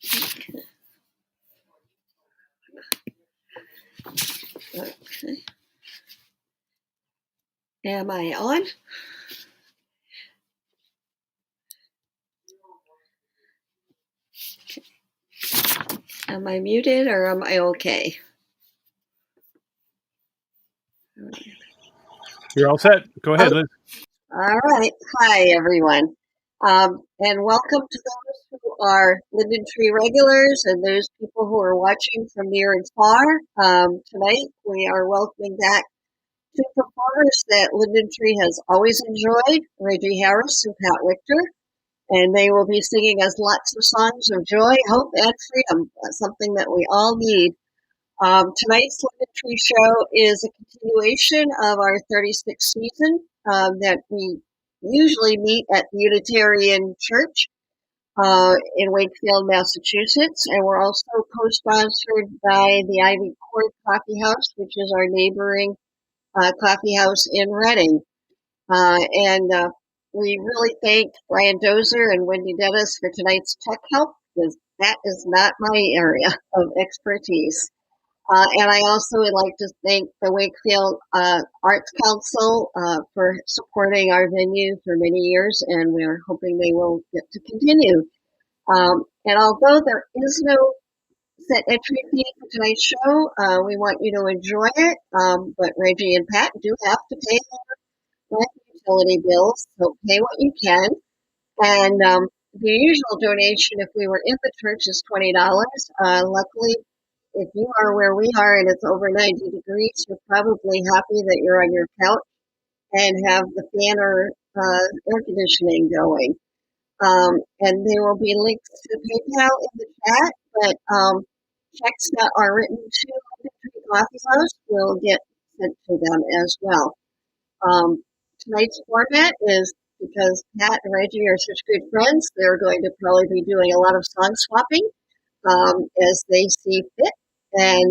Okay. Am I on? Okay. Am I muted or am I okay? You're all set. Go ahead, Liz. All right. Hi, everyone. And welcome to those who are Linden Tree regulars and those people who are watching from near and far. Tonight, we are welcoming back two performers that Linden Tree has always enjoyed, Reggie Harris and Pat Wictor. And they will be singing us lots of songs of joy, hope, and freedom, something that we all need. Tonight's Linden Tree show is a continuation of our 36th season that we usually meet at the Unitarian Church in Wakefield, Massachusetts. And we're also co-sponsored by the Chord Coffeehouse, which is our neighboring coffeehouse in Reading. We really thank Brian Dozer and Wendy Dennis for tonight's tech help, because that is not my area of expertise. And I also would like to thank the Wakefield Arts Council for supporting our venue for many years, and we're hoping they will get to continue. And although there is no set entry fee for tonight's show, we want you to enjoy it. But Reggie and Pat do have to pay their rent and utility bills, so pay what you can. And the usual donation, if we were in the church, is $20. Luckily, if you are where we are and it's over 90 degrees, you're probably happy that you're on your couch and have the fan or air conditioning going. And there will be links to PayPal in the chat, but checks that are written to the Tree Coffeehouse will get sent to them as well. Tonight's format is, because Pat and Reggie are such good friends, they're going to probably be doing a lot of song swapping as they see fit. And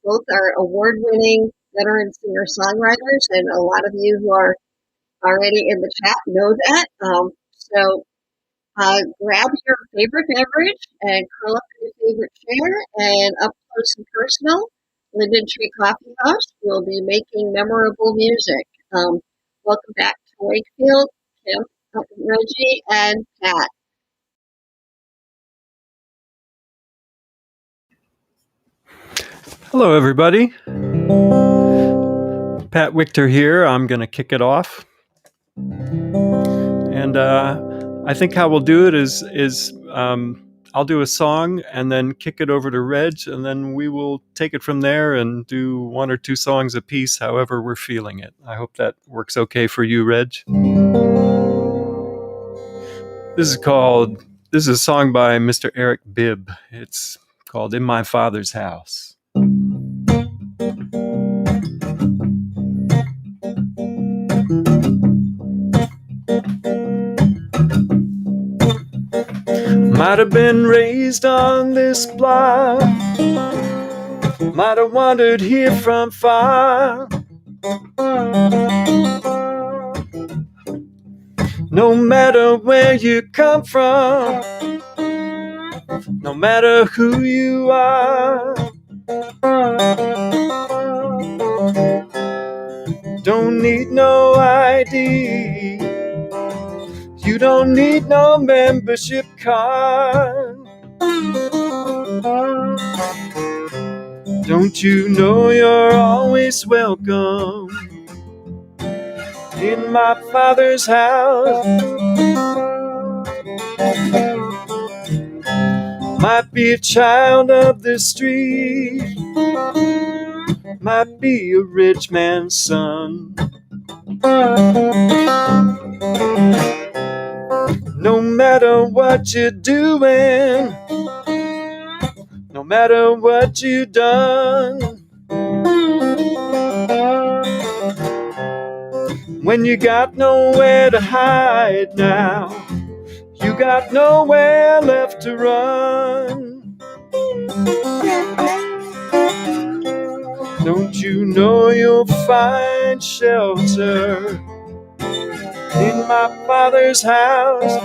both are award-winning veteran singer-songwriters, and a lot of you who are already in the chat know that. So grab your favorite beverage and curl up in your favorite chair, and up close and personal, Linden Tree Coffeehouse will be making memorable music. Welcome back to Wakefield, Kim, Reggie, and Pat. Hello, everybody. Pat Wictor here. I'm going to kick it off. And I think how we'll do it is I'll do a song and then kick it over to Reg, and then we will take it from there and do one or two songs a piece, however we're feeling it. I hope that works okay for you, Reg. This is a song by Mr. Eric Bibb. It's called In My Father's House. Might have been raised on this block, might have wandered here from far. No matter where you come from, no matter who you are, don't need no ID, you don't need no membership card. Don't you know you're always welcome in my Father's house? Might be a child of the street, might be a rich man's son. No matter what you're doing, no matter what you've done, when you got nowhere to hide now, you got nowhere left to run. Don't you know you'll find shelter in my Father's house?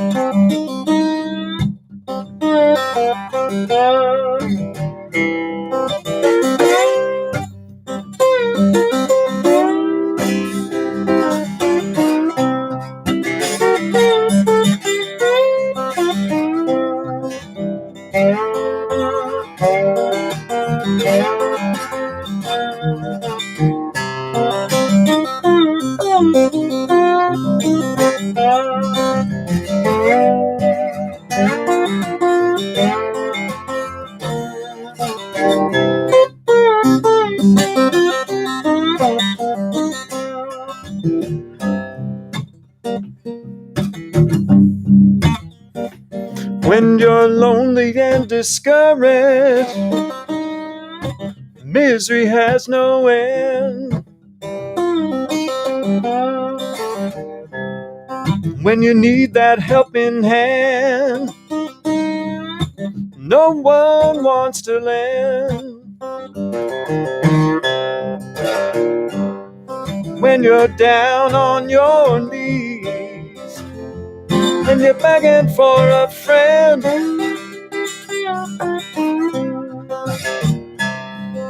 When you're lonely and discouraged, misery has no end. When you need that helping hand, no one wants to lend. When you're down on your knees and you're begging for a friend,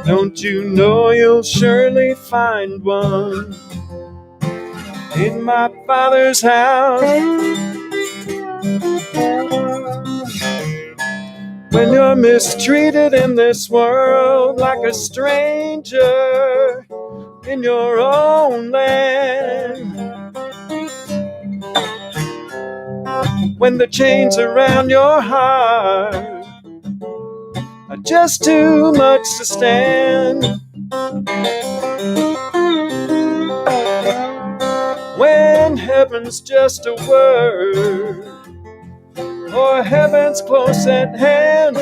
don't you know you'll surely find one in my Father's house? When you're mistreated in this world like a stranger in your own land, when the chains around your heart are just too much to stand, when heaven's just a word or heaven's close at hand,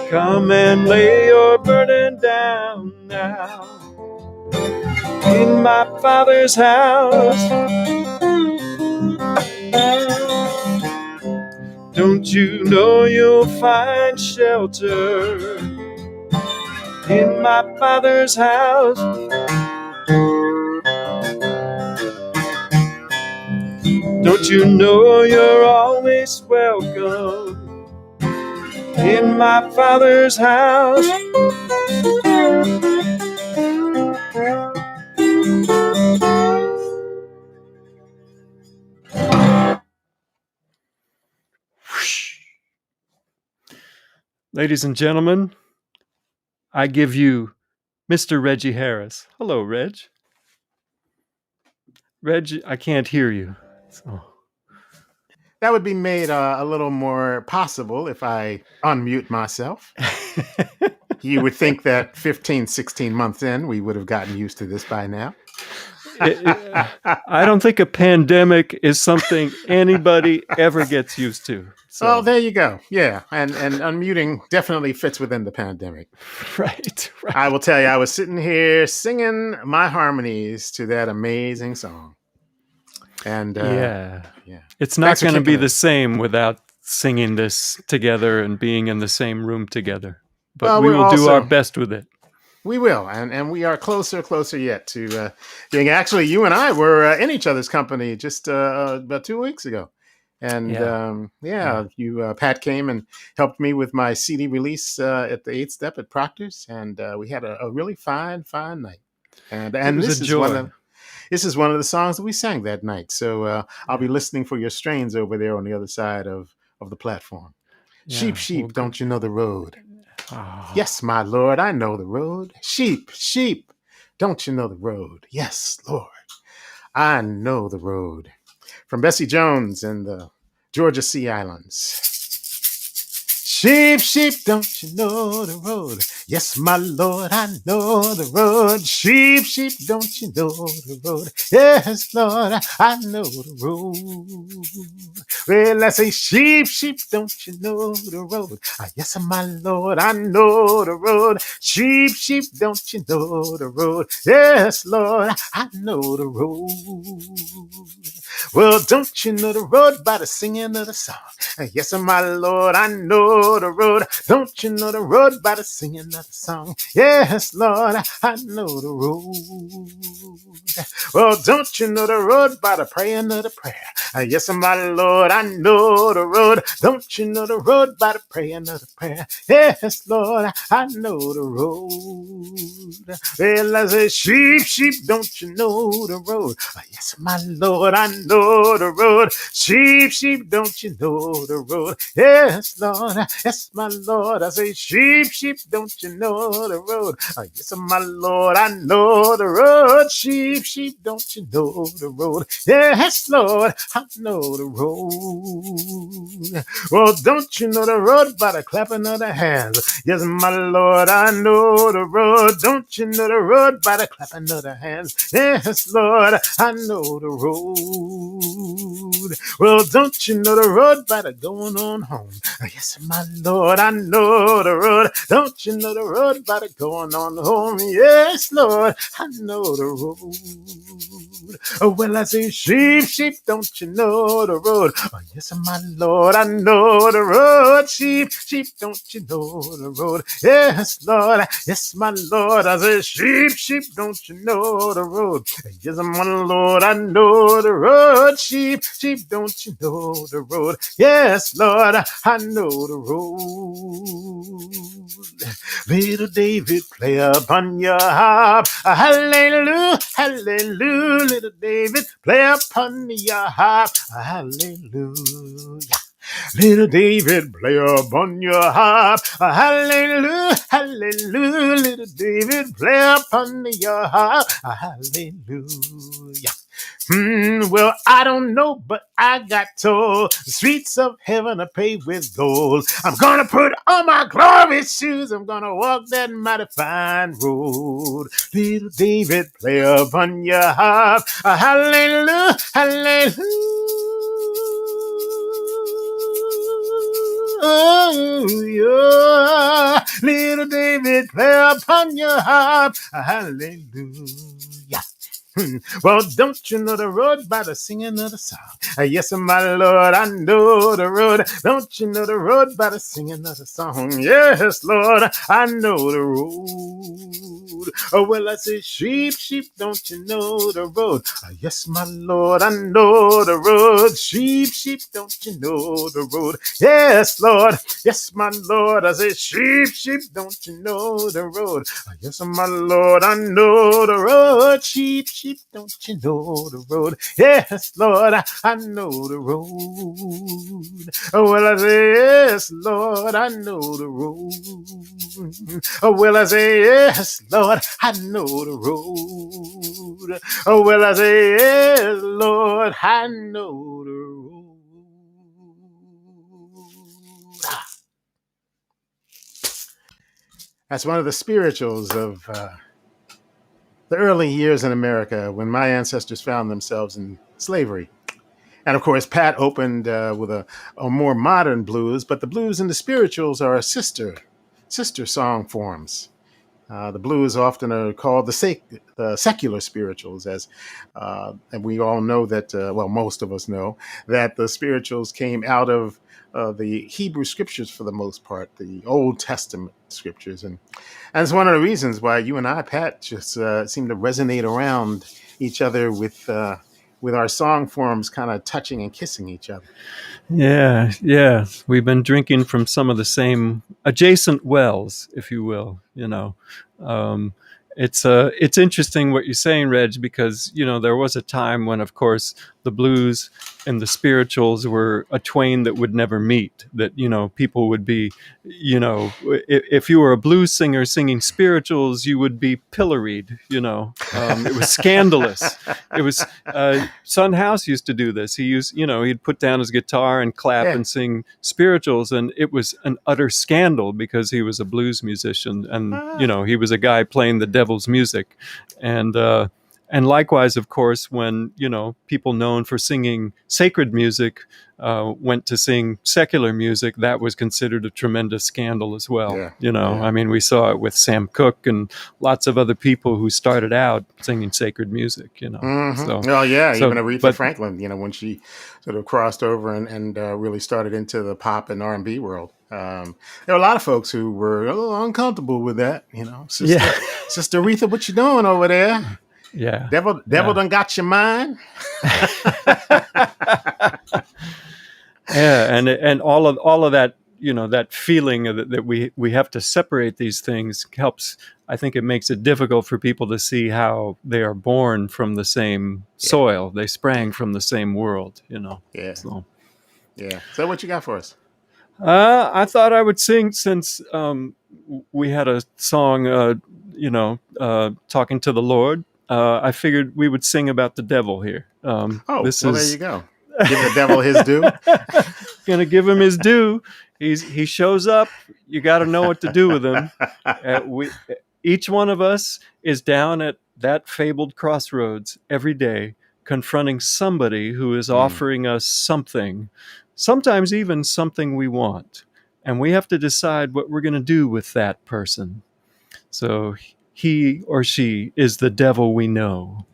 come and lay your burden down now in my Father's house. Don't you know you'll find shelter in my Father's house? Don't you know you're always welcome in my Father's house? Ladies and gentlemen, I give you Mr. Reggie Harris. Hello, Reg. Reg, I can't hear you. So. That would be made a little more possible if I unmute myself. You would think that 15, 16 months in, we would have gotten used to this by now. I don't think a pandemic is something anybody ever gets used to. So. Oh, there you go. Yeah, and unmuting definitely fits within the pandemic. Right. I will tell you, I was sitting here singing my harmonies to that amazing song. And yeah. It's not going to be the same without singing this together and being in the same room together. But we will do our best with it. We will, and we are closer yet to being. Actually, you and I were in each other's company just about 2 weeks ago. And you, Pat, came and helped me with my CD release at the 8th Step at Proctor's, and we had a really fine night. And this is one of the songs that we sang that night. So I'll be listening for your strains over there on the other side of the platform. Yeah, sheep, don't you know the road? Oh. Yes, my Lord, I know the road. Sheep, don't you know the road? Yes, Lord, I know the road. From Bessie Jones and the Georgia Sea Islands. Sheep, don't you know the road? Yes, my Lord, I know the road. Sheep, don't you know the road? Yes, Lord, I know the road. Well, I say, sheep, don't you know the road? Yes, my Lord, I know the road. Sheep, don't you know the road? Yes, Lord, I know the road. Well, don't you know the road by the singing of the song? Yes, my Lord, I know the road. Don't you know the road by the singing of the song? Yes, Lord, I know the road. Well, don't you know the road by the praying of the prayer? Yes, my Lord, I know the road. Don't you know the road by the praying of the prayer? Yes, Lord, I know the road. Well, I say, sheep, sheep, don't you know the road? Yes, my Lord, I know the road. Sheep, sheep, don't you know the road? Yes, Lord, yes, my Lord. I say, sheep, sheep, don't you know the road? Yes, my Lord, I know the road. Sheep, sheep, don't you know the road? Yes, Lord, I know the road. Well, don't you know the road by the clapping of the hands? Yes, my Lord, I know the road. Don't you know the road by the clapping of the hands? Yes, Lord, I know the road. Well, don't you know the road by the going on home? Yes, my Lord, I know the road. Don't you know the road by the going on home? Yes, Lord, I know the road. Oh, well, I say, sheep, sheep, don't you know the road? Oh, yes, my Lord, I know the road. Sheep, sheep, don't you know the road? Yes, Lord, yes, my Lord. I say, sheep, sheep, don't you know the road? Yes, my Lord, I know the road. Sheep, sheep, don't you know the road? Yes, Lord, I know the road. Little David, play upon your harp. Hallelujah, hallelujah. Little David, play upon your harp. Hallelujah. Little David, play upon your harp. Hallelujah, hallelujah. Little David, play upon your harp. Hallelujah. Well, I don't know, but I got told the streets of heaven are paved with gold. I'm gonna put on my glory shoes. I'm gonna walk that mighty fine road. Little David, play upon your harp. Hallelujah, hallelujah. Oh, yeah. Little David, play upon your harp. Hallelujah. Well, don't you know the road by the singing of the song? Yes, my Lord, I know the road. Don't you know the road by the singing of the song? Yes, Lord, I know the road. Oh, well, I say, sheep, sheep, don't you know the road? Yes, my Lord, I know the road. Sheep, sheep, don't you know the road? Yes, Lord, yes, my Lord. I say, sheep, sheep, don't you know the road? Yes, my Lord, I know the road. Sheep, sheep, don't you know the road? Yes, Lord, I know the road. Oh, well, I say, yes, Lord, I know the road. Oh, well, I say, yes, Lord, I know the road. Oh, well, I say, yes, Lord, I know the road. That's one of the spirituals of the early years in America when my ancestors found themselves in slavery. And of course, Pat opened with a more modern blues, but the blues and the spirituals are sister song forms. The blues often are called the secular spirituals, and we all know that, well, most of us know that the spirituals came out of the Hebrew scriptures for the most part, the Old Testament scriptures. And it's one of the reasons why you and I, Pat, just seem to resonate around each other with our song forms kind of touching and kissing each other. Yeah. We've been drinking from some of the same adjacent wells, if you will. Um, it's interesting what you're saying, Reg, because there was a time when, of course, the blues and the spirituals were a twain that would never meet. That people would be, if you were a blues singer singing spirituals, you would be pilloried. It was scandalous. It was Son House used to do this. He'd put down his guitar and clap and sing spirituals, and it was an utter scandal because he was a blues musician, and he was a guy playing the devil's music, and And likewise, of course, when, people known for singing sacred music went to sing secular music, that was considered a tremendous scandal as well. Yeah. I mean, we saw it with Sam Cooke and lots of other people who started out singing sacred music, Mm-hmm. So, even Aretha Franklin, when she sort of crossed over and really started into the pop and R&B world. There were a lot of folks who were a little uncomfortable with that, Sister Aretha, what you doing over there? Yeah. Devil done got your mind. Yeah, and all of that, that feeling that we have to separate these things helps. I think it makes it difficult for people to see how they are born from the same soil. They sprang from the same world, Yeah. So. Yeah. So what you got for us? I thought I would sing since we had a song, talking to the Lord. I figured we would sing about the devil here. There you go. Give the devil his due. Gonna give him his due. He shows up. You got to know what to do with him. Each one of us is down at that fabled crossroads every day, confronting somebody who is offering us something, sometimes even something we want, and we have to decide what we're going to do with that person. So he or she is the devil we know.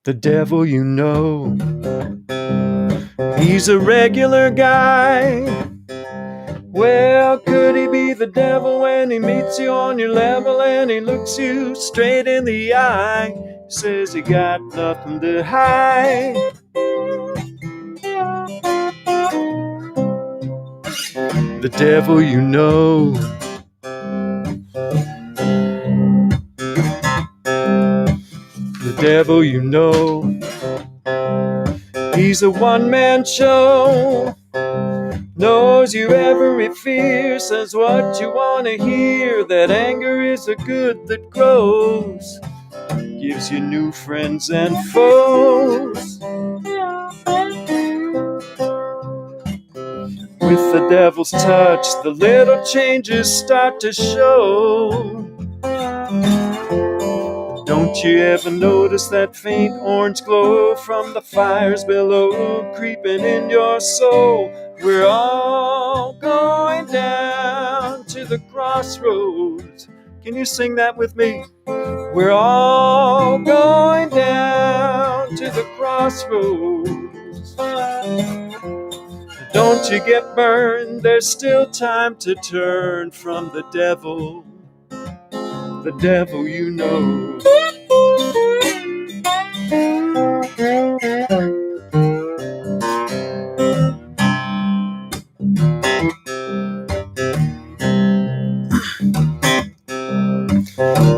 The devil you know, he's a regular guy. Well, could he be the devil when he meets you on your level and he looks you straight in the eye? Says he got nothing to hide. The devil you know, the devil you know, he's a one-man show. Knows your every fear, says what you want to hear, that anger is a good that grows, gives you new friends and foes. With the devil's touch, the little changes start to show. Don't you ever notice that faint orange glow from the fires below, creeping in your soul? We're all going down to the crossroads. Can you sing that with me? We're all going down to the crossroads. Don't you get burned, there's still time to turn from the devil you know.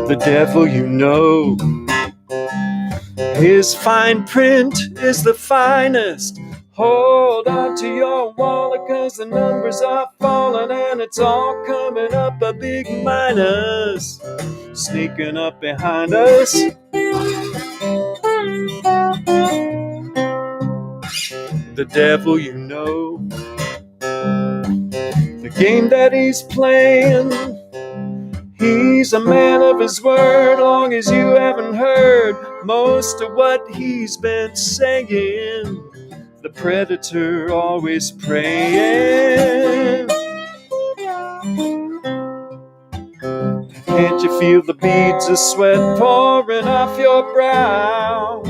The devil you know, his fine print is the finest. Hold on to your wallet, 'cause the numbers are falling and it's all coming up a big minus, sneaking up behind us. The devil you know, the game that he's playing, he's a man of his word, long as you haven't heard most of what he's been saying. The predator always praying. Can't you feel the beads of sweat pouring off your brow?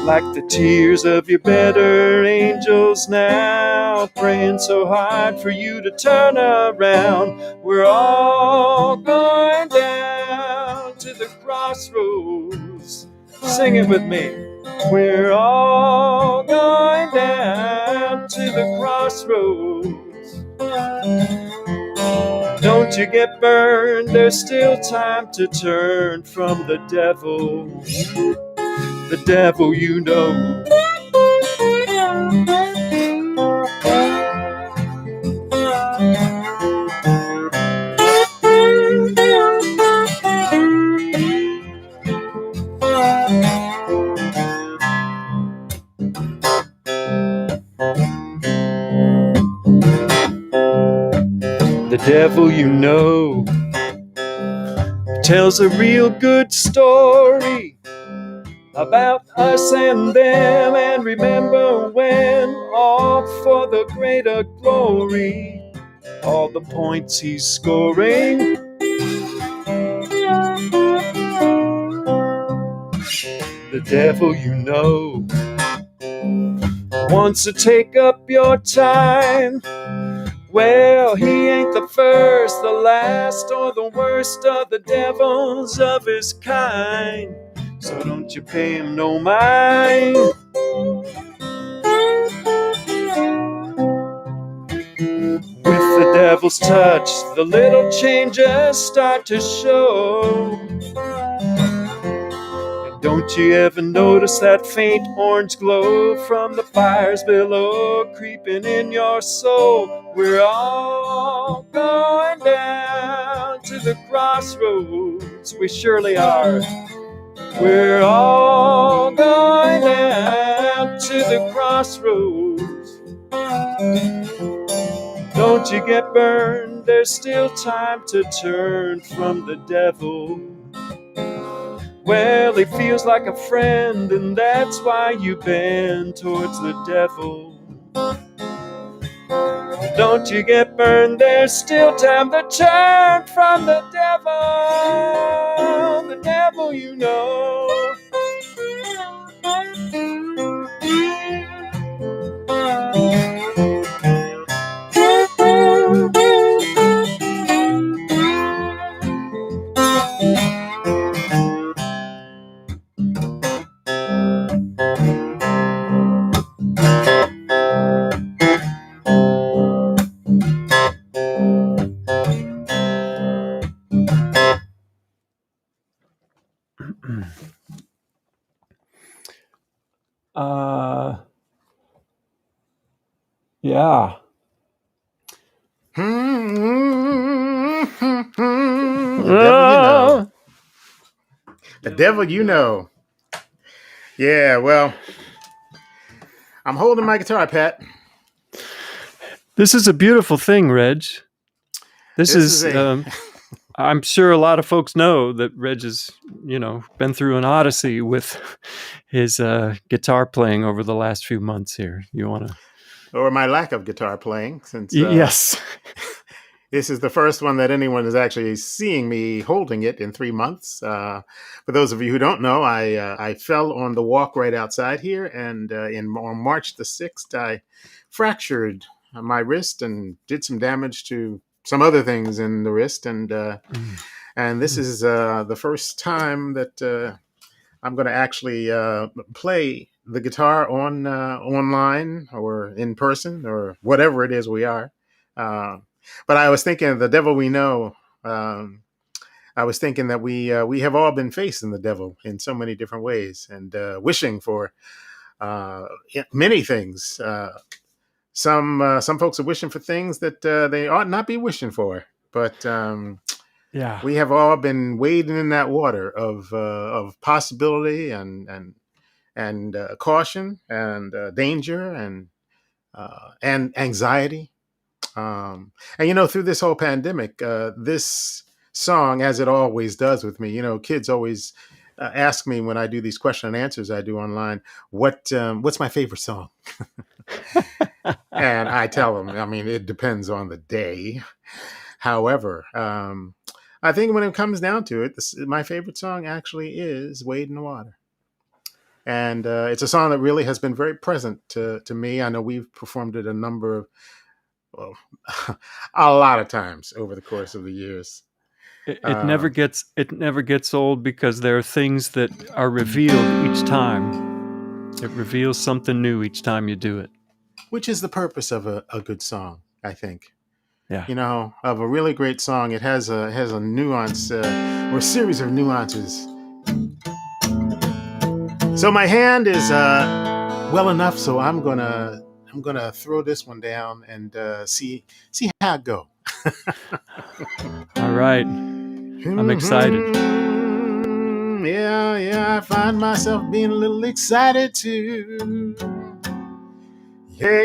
Like the tears of your better angels now, praying so hard for you to turn around. We're all going down to the crossroads. Sing it with me. We're all going down to the crossroads. Don't you get burned, there's still time to turn from the devil you know. devil you know tells a real good story about us and them, and remember when, all for the greater glory, all the points he's scoring. The devil you know wants to take up your time. Well, he ain't the first, the last, or the worst of the devils of his kind. So don't you pay him no mind. With the devil's touch, the little changes start to show. Don't you ever notice that faint orange glow from the fires below, creeping in your soul? We're all going down to the crossroads, we surely are. We're all going down to the crossroads. Don't you get burned, there's still time to turn from the devil. Well, he feels like a friend, and that's why you bend towards the devil. Don't you get burned, there's still time to turn from the devil you know. Yeah. The devil you know. Yeah, well, I'm holding my guitar, Pat. This is a beautiful thing, Reg. This is I'm sure a lot of folks know that Reg has, been through an odyssey with his guitar playing over the last few months here. You want to? Or my lack of guitar playing, since yes, this is the first one that anyone is actually seeing me holding it in 3 months. For those of you who don't know, I fell on the walk right outside here, and on March the 6th, I fractured my wrist and did some damage to some other things in the wrist, and this is the first time that I'm going to actually play the guitar on online or in person or whatever it is we are. But I was thinking of the devil we know. I was thinking that we have all been facing the devil in so many different ways, and wishing for many things. Some folks are wishing for things that they ought not be wishing for, but we have all been wading in that water of possibility and caution and danger and anxiety. And through this whole pandemic, this song, as it always does with me, kids always ask me when I do these question and answers I do online, what's my favorite song? And I tell them, it depends on the day. However, I think when it comes down to it, my favorite song actually is Wade in the Water. And it's a song that really has been very present to me. I know we've performed it a lot of times over the course of the years. It never gets old, because there are things that are revealed each time. It reveals something new each time you do it. Which is the purpose of a good song, I think. Yeah. Of a really great song, it has a nuance or a series of nuances. So my hand is well enough, so I'm gonna throw this one down and see how it go. All right, I'm excited. Yeah, I find myself being a little excited too. Yeah.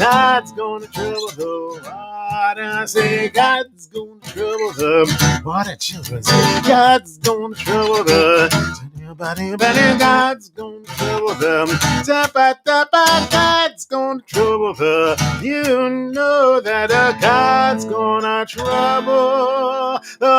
God's gonna trouble the water. Say God's gonna trouble the water. Children say God's gonna trouble the God's gonna trouble them. God's gonna trouble the. You know that God's gonna trouble the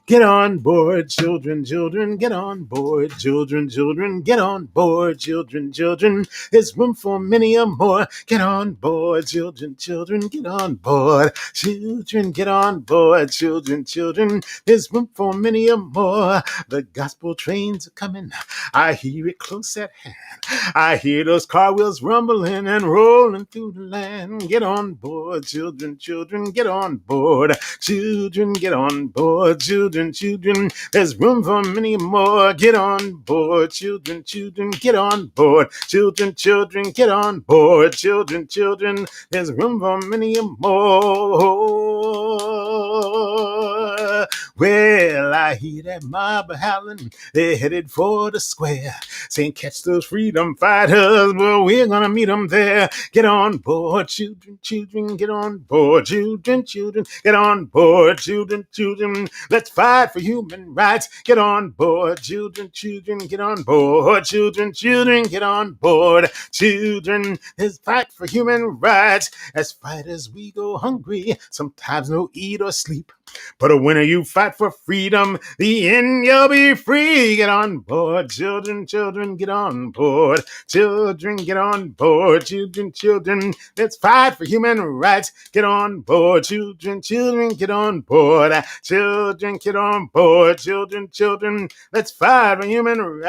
Get on board, children, children, get on board, children, children, get on board, children, children. There's room for many a more. Get on board, children, children, get on board, children, get on board, children, children. There's room for many a more. The gospel trains are coming. I hear it close at hand. I hear those car wheels rumbling and rolling through the land. Get on board, children, children, get on board, children, get on board, children. Children, there's room for many more. Get on board, children, children, get on board, children, children, get on board, children, children, there's room for many more. Well, I hear that mob howling, they're headed for the square, saying catch those freedom fighters, well, we're gonna meet them there. Get on board, children, children, get on board, children, children, get on board, children, children, let's fight for human rights. Get on board, children, children, get on board, children, children, get on board, children, let's fight for human rights. As fighters we go hungry, sometimes no eat or sleep, but a winner you fight for freedom, the end you'll be free. Get on board, children, children, get on board, children, get on board, children, children, let's fight for human rights. Get on board, children, children, get on board, children, get on board, children, children, let's fight for human rights.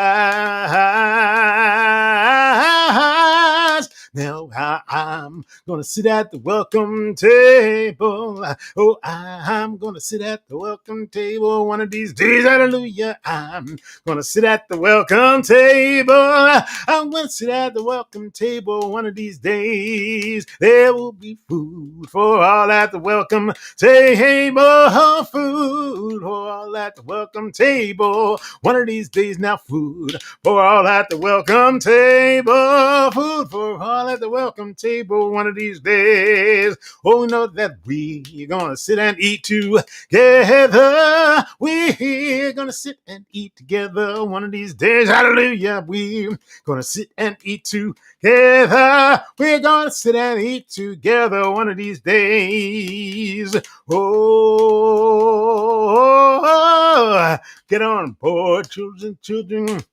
Now I'm gonna sit at the welcome table. Oh, I'm gonna sit at the welcome table one of these days. Hallelujah. I'm gonna sit at the welcome table. I'm gonna sit at the welcome table one of these days. There will be food for all at the welcome table. Food for all at the welcome table one of these days. Now food for all at the welcome table. Food for all at the welcome table one of these days. Oh, we know that we're gonna sit and eat together. We're gonna sit and eat together one of these days. Hallelujah. We're gonna sit and eat together. We're gonna sit and eat together one of these days. Oh, get on board, children, children.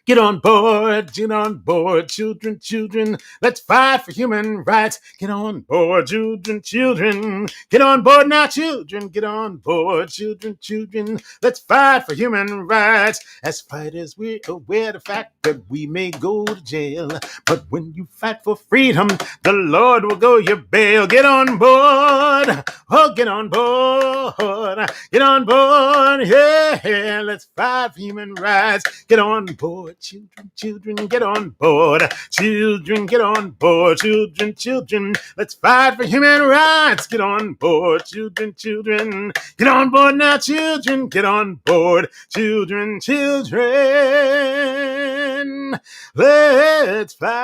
Get on board, children, children. Let's fight for human rights. Get on board, children, children. Get on board now, children. Get on board, children, children. Let's fight for human rights. As fighters, we're aware of the fact that we may go to jail, but when you fight for freedom, the Lord will go your bail. Get on board. Oh, get on board. Get on board. Yeah, let's fight for human rights. Get on board. Children, children, get on board. Children, get on board. Children, children, let's fight for human rights. Get on board. Children, children, get on board now. Children, get on board. Children, children, let's fight.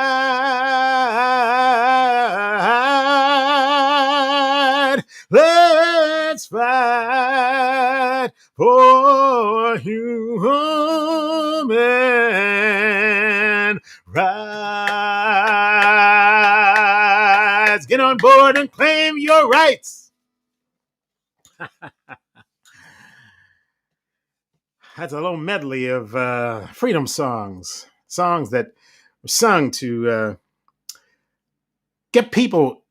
Let's fight for human rights. Get on board and claim your rights. That's a little medley of freedom songs. Songs that were sung to get people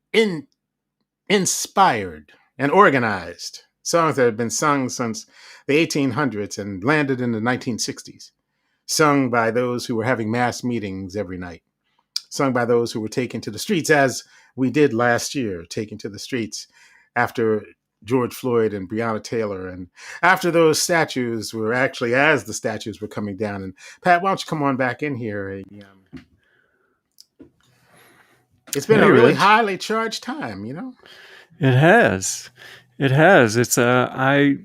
inspired and organized. Songs that have been sung since the 1800s and landed in the 1960s. Sung by those who were having mass meetings every night. Sung by those who were taken to the streets, as we did last year, taken to the streets after George Floyd and Breonna Taylor, and after those statues were actually, as the statues were coming down. And Pat, why don't you come on back in here? It's been Hey, a really Rich. highly charged time, It has. It has. It's I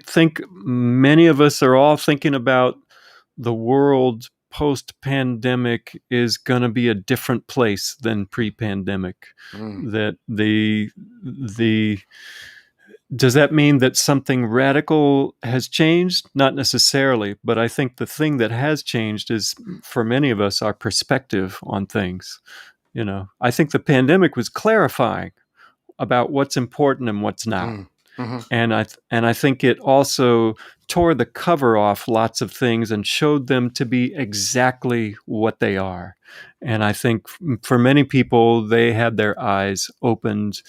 think many of us are all thinking about the world post-pandemic is going to be a different place than pre-pandemic. Mm. That the does that mean that something radical has changed? Not necessarily, but I think the thing that has changed is, for many of us, our perspective on things. I think the pandemic was clarifying about what's important and what's not. Mm. Mm-hmm. And I think it also tore the cover off lots of things and showed them to be exactly what they are. And I think for many people, they had their eyes opened,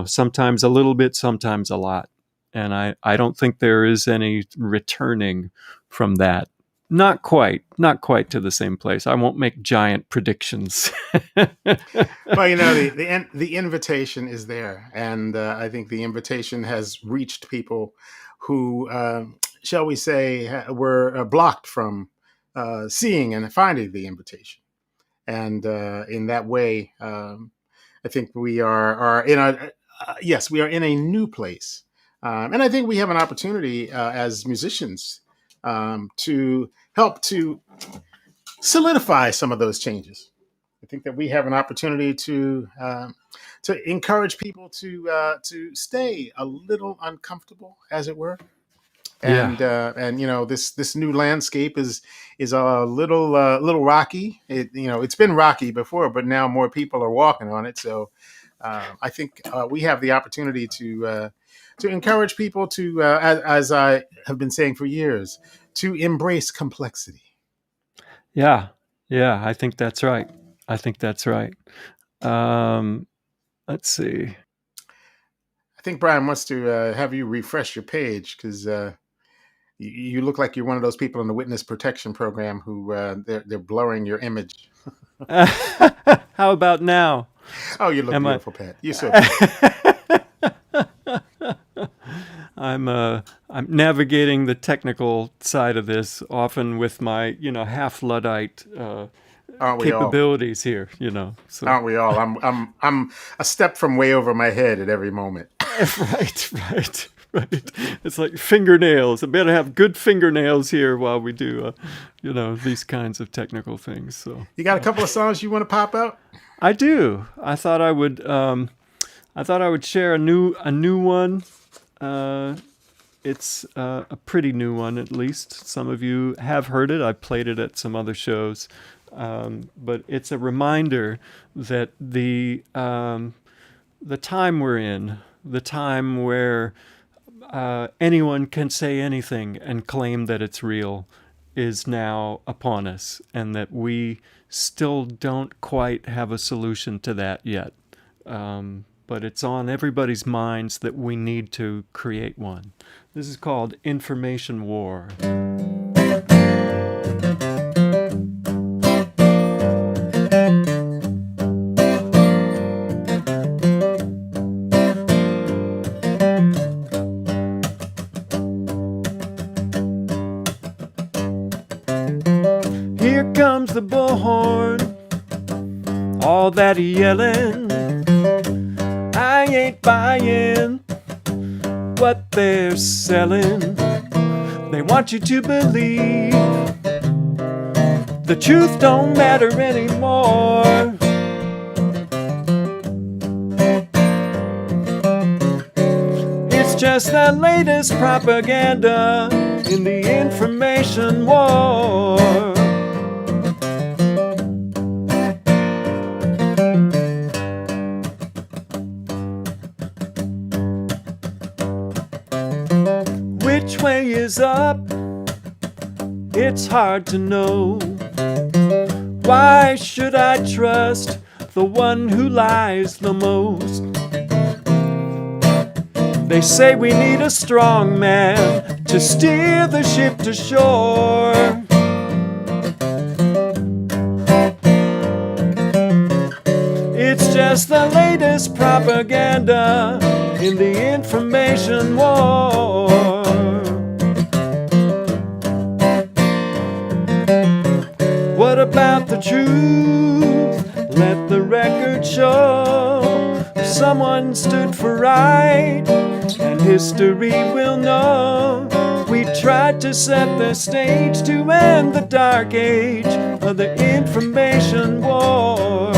sometimes a little bit, sometimes a lot. And I don't think there is any returning from that. Not quite to the same place. I won't make giant predictions. Well, the invitation is there, and I think the invitation has reached people who, shall we say, were blocked from seeing and finding the invitation. And in that way, I think we are in a yes, we are in a new place, and I think we have an opportunity as musicians to help to solidify some of those changes. I think that we have an opportunity to encourage people to stay a little uncomfortable, as it were. And this new landscape is a little rocky. It's been rocky before, but now more people are walking on it. So I think we have the opportunity to encourage people to, as I have been saying for years, to embrace complexity. Yeah, I think that's right. Let's see. I think Brian wants to have you refresh your page because you look like you're one of those people in the witness protection program who they're blurring your image. How about now? Oh, you look beautiful, Pat. You're so I'm navigating the technical side of this, often with my half Luddite capabilities here. So. Aren't we all? I'm a step from way over my head at every moment. Right. It's like fingernails. I better have good fingernails here while we do, these kinds of technical things. So you got a couple of songs you want to pop out? I do. I thought I would share a new one. It's a pretty new one, at least. Some of you have heard it. I've played it at some other shows, but it's a reminder that the time we're in, the time where anyone can say anything and claim that it's real, is now upon us, and that we still don't quite have a solution to that yet. But it's on everybody's minds that we need to create one. This is called Information War. Here comes the bullhorn, all that yelling. I ain't buying what they're selling. They want you to believe the truth don't matter anymore. It's just the latest propaganda in the information war. Which way is up? It's hard to know. Why should I trust the one who lies the most? They say we need a strong man to steer the ship to shore. It's just the latest propaganda in the information war. What about the truth? let the record show someone stood for right, and history will know we tried to set the stage to end the dark age of the information war.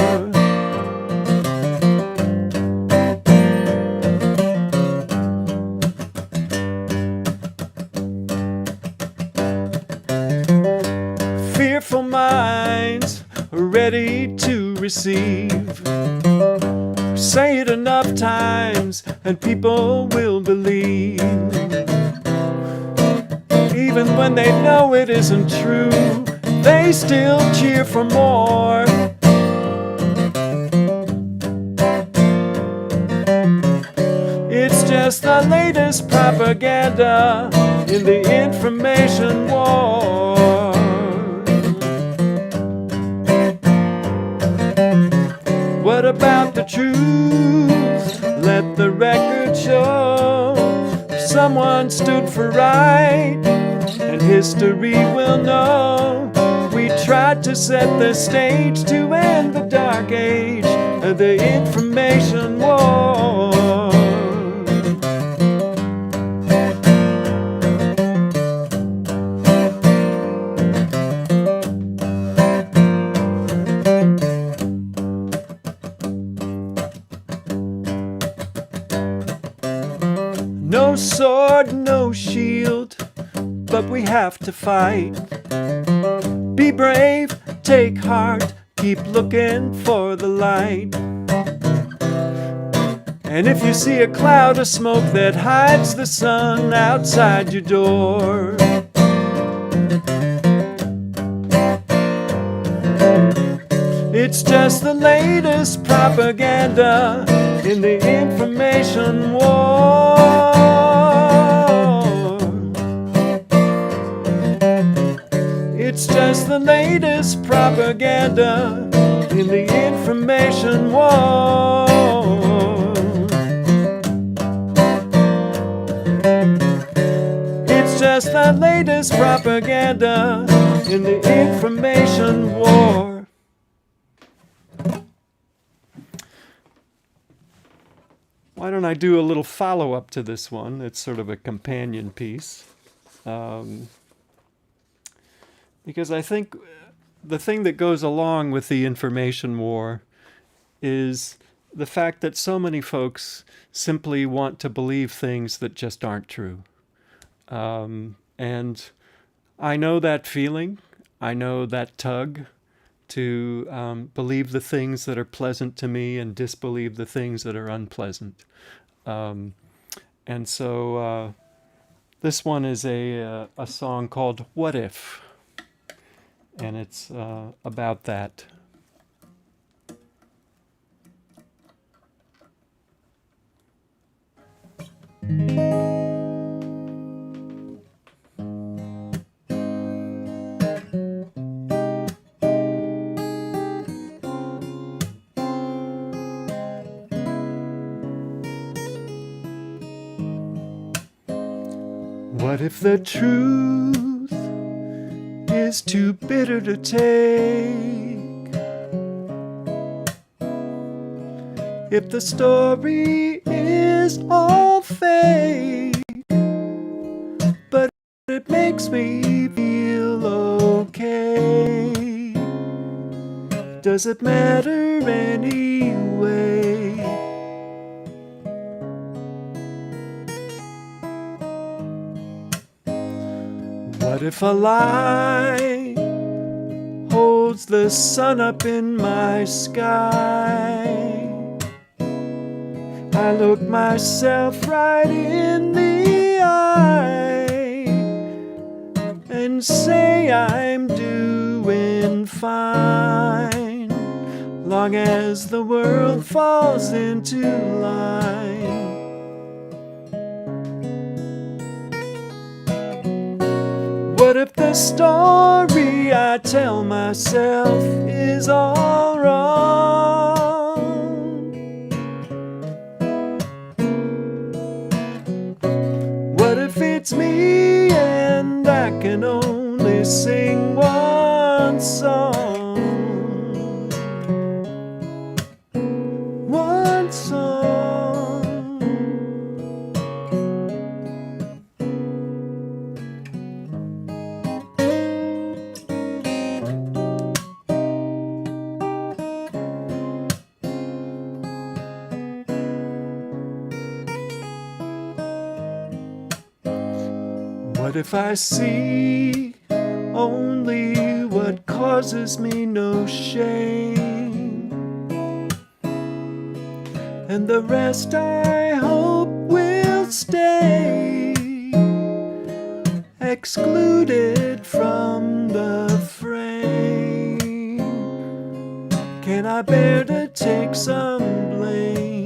Fearful minds ready to receive. Say it enough times and people will believe. Even when they know it isn't true, they still cheer for more. It's just the latest propaganda in the information war. What about the truth? Let the record show someone stood for right, and history will know we tried to set the stage to end the dark age of the information war. No sword, no shield, but we have to fight. Be brave, take heart, keep looking for the light. And if you see a cloud of smoke that hides the sun outside your door, it's just the latest propaganda in the information war. It's just the latest propaganda in the information war. It's just the latest propaganda in the information war. Why don't I do a little follow-up to this one? It's sort of a companion piece. Because I think the thing that goes along with the information war is the fact that so many folks simply want to believe things that just aren't true. And I know that feeling. I know that tug to believe the things that are pleasant to me and disbelieve the things that are unpleasant. And so this one is a song called What If? And it's about that. What if the truth is too bitter to take? If the story is all fake, but it makes me feel okay, does it matter anyway? What if a lie holds the sun up in my sky? I look myself right in the eye and say I'm doing fine, long as the world falls into line. What if the story I tell myself is all wrong? What if it's me and I can only sing one song? What if I see only what causes me no shame, and the rest I hope will stay excluded from the frame? Can I bear to take some blame?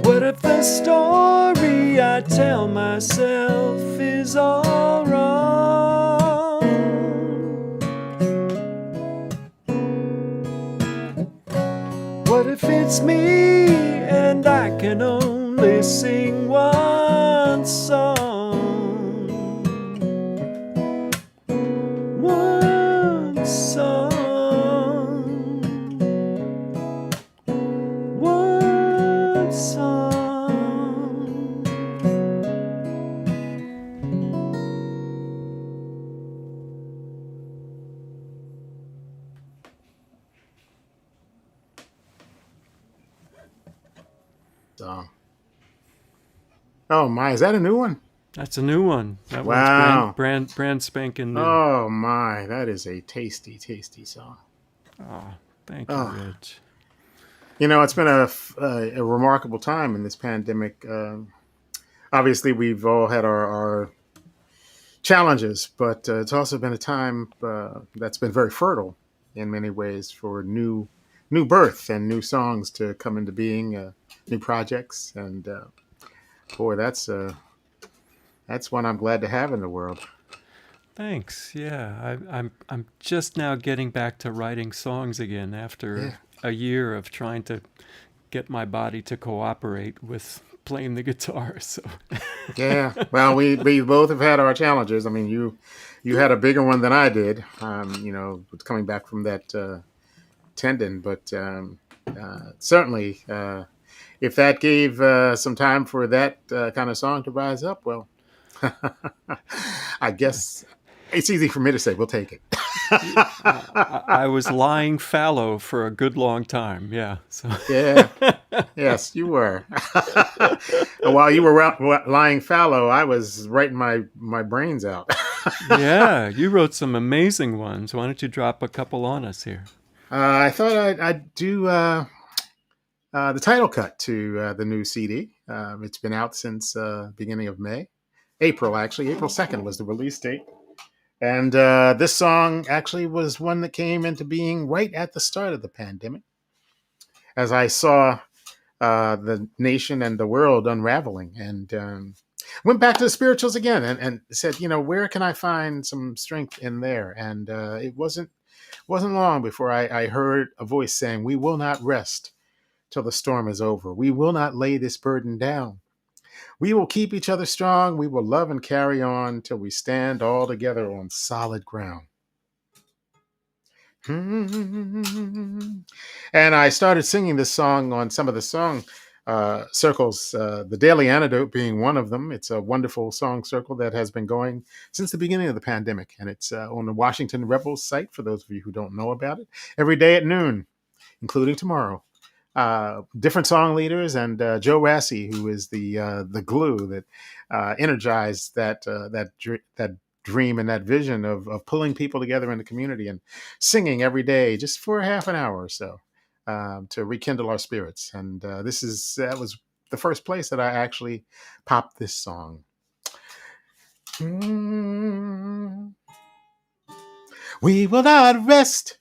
What if the story I tell myself is all wrong? What if it's me and I can only sing one song? One song. One song. So. Oh my, is that a new one? That's a new one. That Wow. one's brand spanking new. Oh my, that is a tasty, tasty song. Oh, thank you, Rich. You know, it's been a remarkable time in this pandemic. Obviously, we've all had our challenges, but it's also been a time that's been very fertile in many ways for new birth and new songs to come into being, new projects, and boy, that's one I'm glad to have in the world. Thanks. Yeah, I'm just now getting back to writing songs again after a year of trying to get my body to cooperate with playing the guitar. So yeah, well, we both have had our challenges. I mean, you had a bigger one than I did. You know, coming back from that tendon, but certainly, if that gave some time for that kind of song to rise up, well, I guess it's easy for me to say we'll take it. I was lying fallow for a good long time. Yeah. So. Yeah. Yes, you were. While you were lying fallow, I was writing my brains out. Yeah, you wrote some amazing ones. Why don't you drop a couple on us here? I thought I'd do the title cut to the new CD. It's been out since beginning of May. April, actually. April 2nd was the release date. And this song actually was one that came into being right at the start of the pandemic, as I saw the nation and the world unraveling, and went back to the spirituals again and said, you know, where can I find some strength in there? And it wasn't long before I heard a voice saying, we will not rest till the storm is over. We will not lay this burden down. We will keep each other strong. We will love and carry on till we stand all together on solid ground. And I started singing this song on some of the song circles, the Daily Antidote being one of them. It's a wonderful song circle that has been going since the beginning of the pandemic. And it's on the Washington Rebels site, for those of you who don't know about it, every day at noon, including tomorrow. Different song leaders, and Joe Rassi, who is the glue that energized that dream and that vision of pulling people together in the community and singing every day just for half an hour or so to rekindle our spirits. And that was the first place that I actually popped this song. We will not rest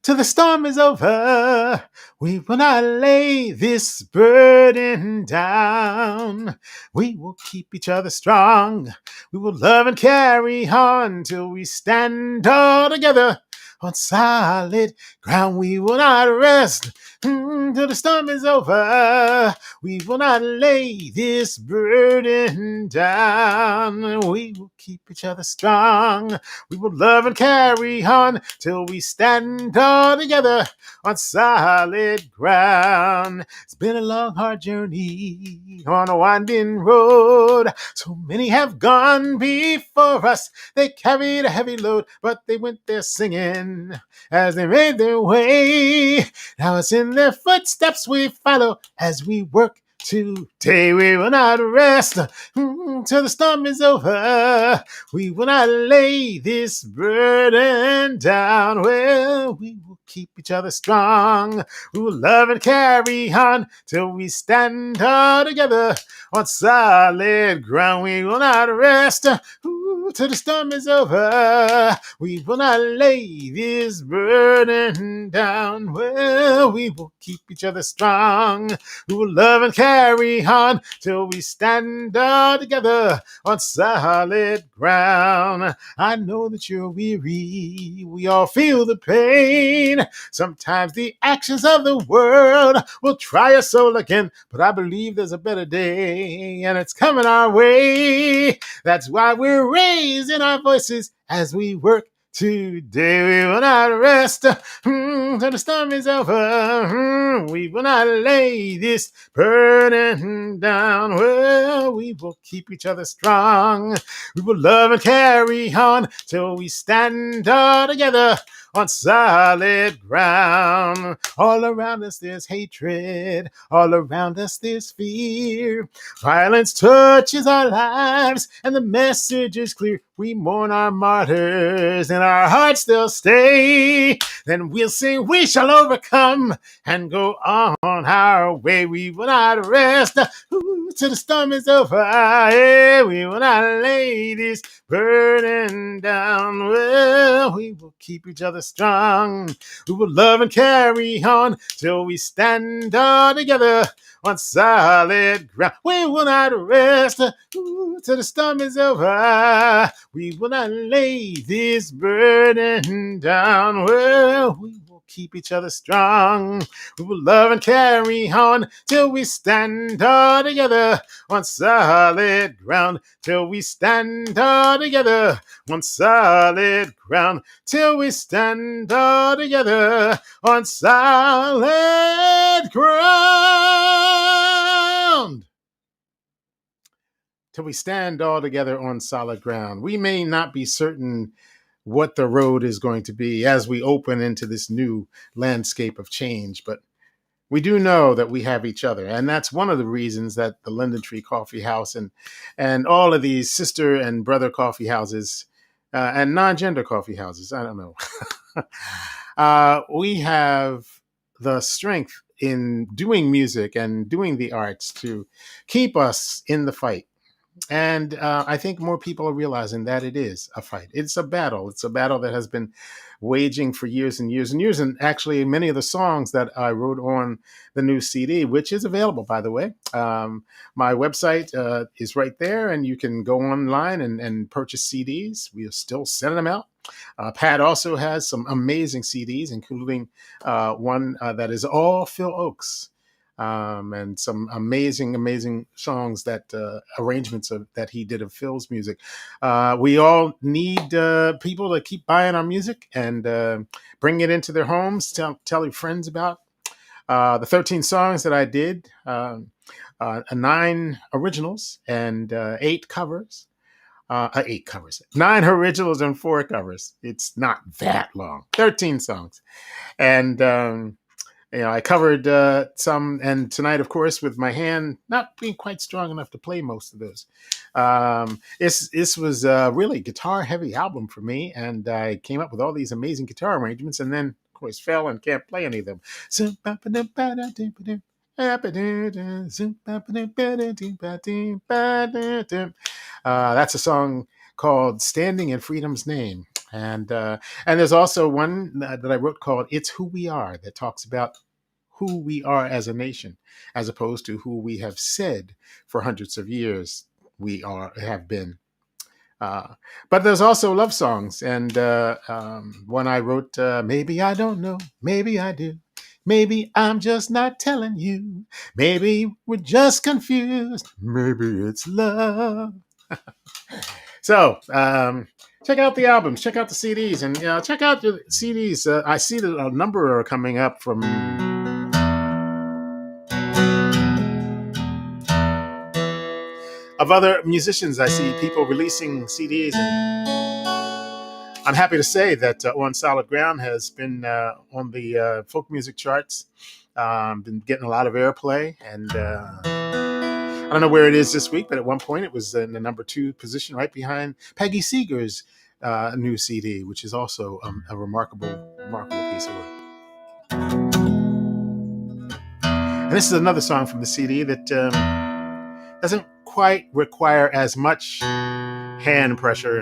till the storm is over. We will not lay this burden down. We will keep each other strong. We will love and carry on till we stand all together on solid ground. We will not rest till the storm is over. We will not lay this burden down. We will keep each other strong. We will love and carry on till we stand all together on solid ground. It's been a long, hard journey on a winding road. So many have gone before us. They carried a heavy load, but they went there singing as they made their way. Now it's in their footsteps we follow as we work Today we will not rest till the storm is over. We will not lay this burden down. Well, we will keep each other strong. We will love and carry on till we stand all together on solid ground. We will not rest till the storm is over. We will not lay this burden down. Well, we will keep each other strong. We will love and carry on till we stand all together on solid ground. I know that you're weary. We all feel the pain. Sometimes the actions of the world will try our soul again, but I believe there's a better day, and it's coming our way. That's why we're raising our voices as we work today. We will not rest till the storm is over. We will not lay this burden down. Well, we will keep each other strong. We will love and carry on till we stand all together on solid ground. All around us there's hatred. All around us there's fear. Violence touches our lives, and the message is clear. We mourn our martyrs, and our hearts they'll stay. Then we'll sing, we shall overcome, and go on our way. We will not rest till the storm is over. Yeah, we will not lay this burden down. Well, we will keep each other strong. We will love and carry on till we stand all together on solid ground. We will not rest till the storm is over. We will not lay this burden down. Well, we will keep each other strong. We will love and carry on till we stand all together on solid ground. Till we stand all together on solid ground. Till we stand all together on solid ground. Till we stand all together on solid ground. We may not be certain what the road is going to be as we open into this new landscape of change, but we do know that we have each other. And that's one of the reasons that the Linden Tree Coffeehouse and all of these sister and brother coffee houses and non-gender coffee houses, I don't know, we have the strength in doing music and doing the arts to keep us in the fight. And I think more people are realizing that it is a fight. It's a battle. It's a battle that has been waging for years and years and years. And actually, many of the songs that I wrote on the new CD, which is available, by the way, my website is right there, and you can go online and purchase CDs. We are still sending them out. Pat also has some amazing CDs, including one that is all Phil Oakes. And some amazing songs that arrangements that he did of Phil's music. We all need people to keep buying our music and bring it into their homes. Tell your friends about the 13 songs that I did, 9 originals and 8 covers. 8 covers, 9 originals and 4 covers. It's not that long. 13 songs, and I covered some, and tonight, of course, with my hand not being quite strong enough to play most of those. This was a really guitar-heavy album for me, and I came up with all these amazing guitar arrangements, and then, of course, fell and can't play any of them. That's a song called "Standing in Freedom's Name." And there's also one that I wrote called "It's Who We Are" that talks about who we are as a nation, as opposed to who we have said for hundreds of years we have been. But there's also love songs, and one I wrote, "Maybe I don't know, maybe I do. Maybe I'm just not telling you. Maybe we're just confused. Maybe it's love." So, check out the albums, check out the CDs, and check out the CDs. I see that a number are coming up from of other musicians. I see people releasing CDs, and I'm happy to say that On Solid Ground has been on the folk music charts, been getting a lot of airplay, and don't know where it is this week, but at one point it was in the number 2 position, right behind Peggy Seeger's new CD, which is also a remarkable piece of work. And this is another song from the CD that doesn't quite require as much hand pressure.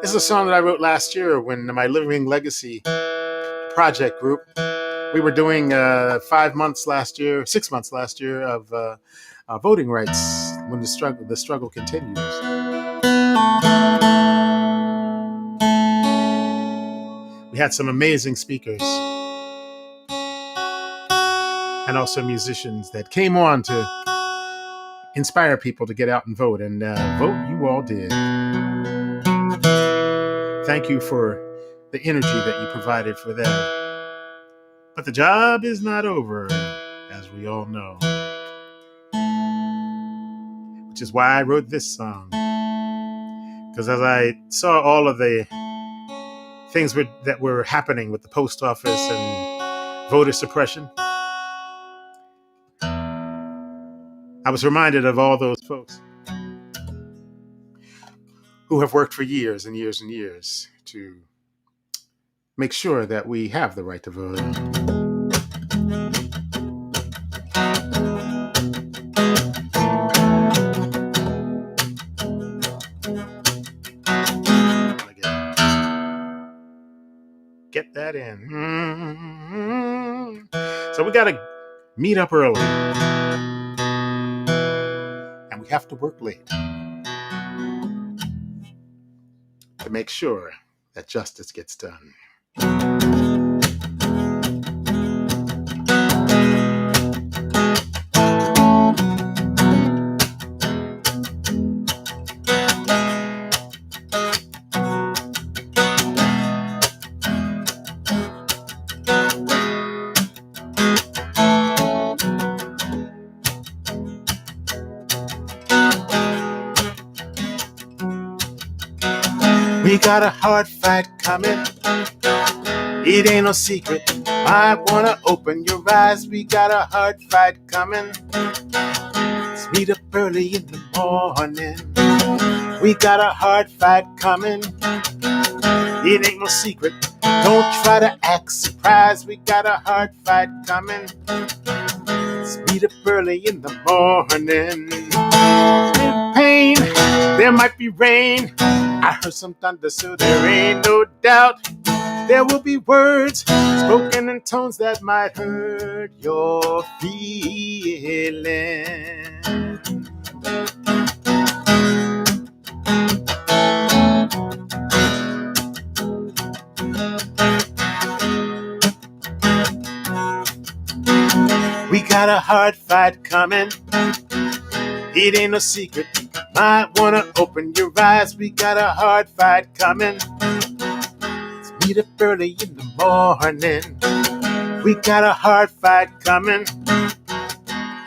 This is a song that I wrote last year when my Living Legacy project group, we were doing 6 months last year of voting rights when the struggle continues. We had some amazing speakers and also musicians that came on to inspire people to get out and vote, and vote you all did. Thank you for the energy that you provided for that. But the job is not over, as we all know. Which is why I wrote this song. Because as I saw all of the things that were happening with the post office and voter suppression, I was reminded of all those folks who have worked for years and years and years to make sure that we have the right to vote. Get that in. So we got to meet up early. And we have to work late to make sure that justice gets done. We got a hard fight coming. It ain't no secret. Might wanna open your eyes. We got a hard fight coming. Let's meet up early in the morning. We got a hard fight coming. It ain't no secret. Don't try to act surprised. We got a hard fight coming. Let's meet up early in the morning. With pain, there might be rain. I heard some thunder, so there ain't no doubt. There will be words spoken in tones that might hurt your feelings. We got a hard fight coming. It ain't no secret. Might wanna open your eyes. We got a hard fight coming. Let's meet up early in the morning. We got a hard fight coming.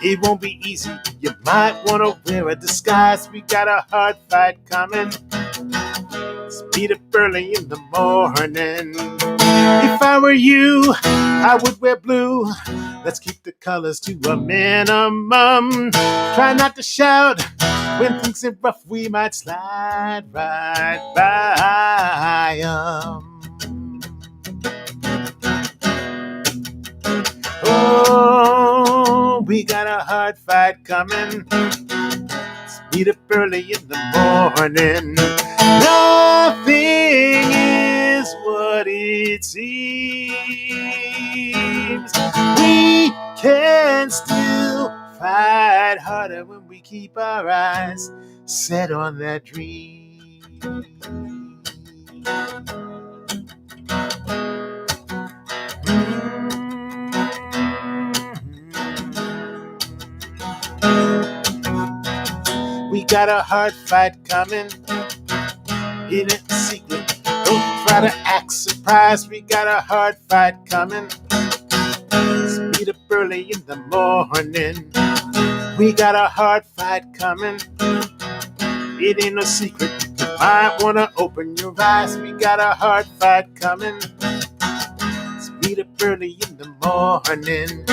It won't be easy. You might wanna wear a disguise. We got a hard fight coming. Let's meet up early in the morning. If I were you, I would wear blue. Let's keep the colors to a minimum. Try not to shout. When things are rough, we might slide right by 'em. Oh, we got a hard fight coming. Let's meet up early in the morning. Nothing is what it seems. We can still fight harder when we keep our eyes set on that dream. We got a hard fight coming. It ain't a secret. Don't try to act surprised. We got a hard fight coming. Let's meet up early in the morning. We got a hard fight coming. It ain't no secret. Might wanna open your eyes, we got a hard fight coming. Let's meet up early in the morning.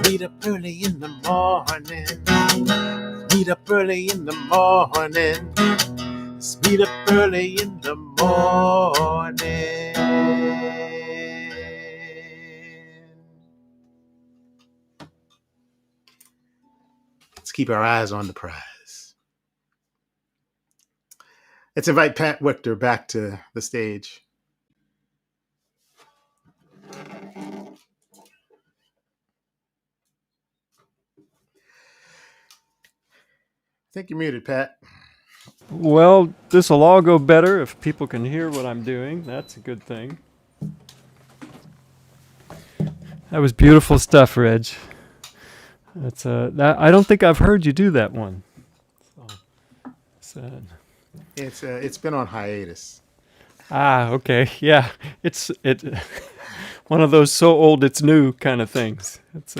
Meet up early in the morning. Meet up early in the morning. Let's meet up early in the morning. Let's keep our eyes on the prize. Let's invite Pat Wictor back to the stage. I think you're muted, Pat. Well, this will all go better if people can hear what I'm doing. That's a good thing. That was beautiful stuff, Reg. That's I don't think I've heard you do that one. So, It's been on hiatus. Okay, yeah. It's one of those so old it's new kind of things. It's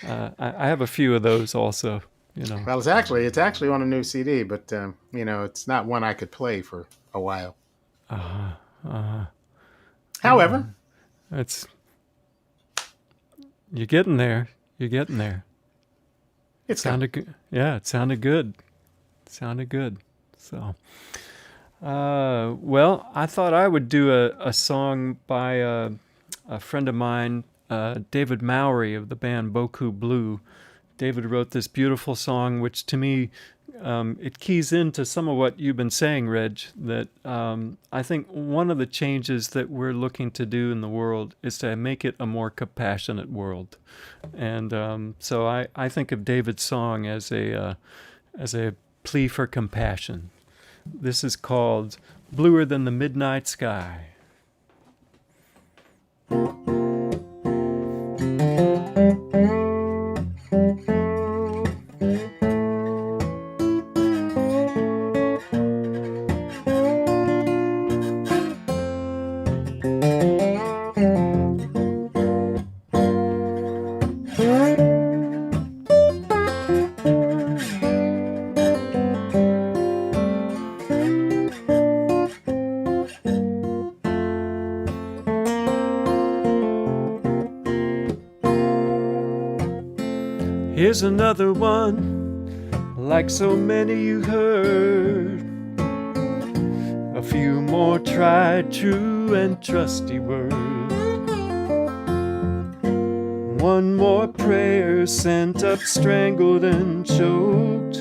I have a few of those also. You know. Well, it's actually on a new CD, but it's not one I could play for a while. However, it's you're getting there. You're getting there. It sounded good. Yeah, it sounded good. So, well, I thought I would do a song by a friend of mine, David Mowry of the band Boku Blue. David wrote this beautiful song, which to me, it keys into some of what you've been saying, Reg, that I think one of the changes that we're looking to do in the world is to make it a more compassionate world. And so I think of David's song as a plea for compassion. This is called Bluer Than the Midnight Sky. Here's another one, like so many you heard. A few more tried, true and trusty words. One more prayer sent up, strangled and choked.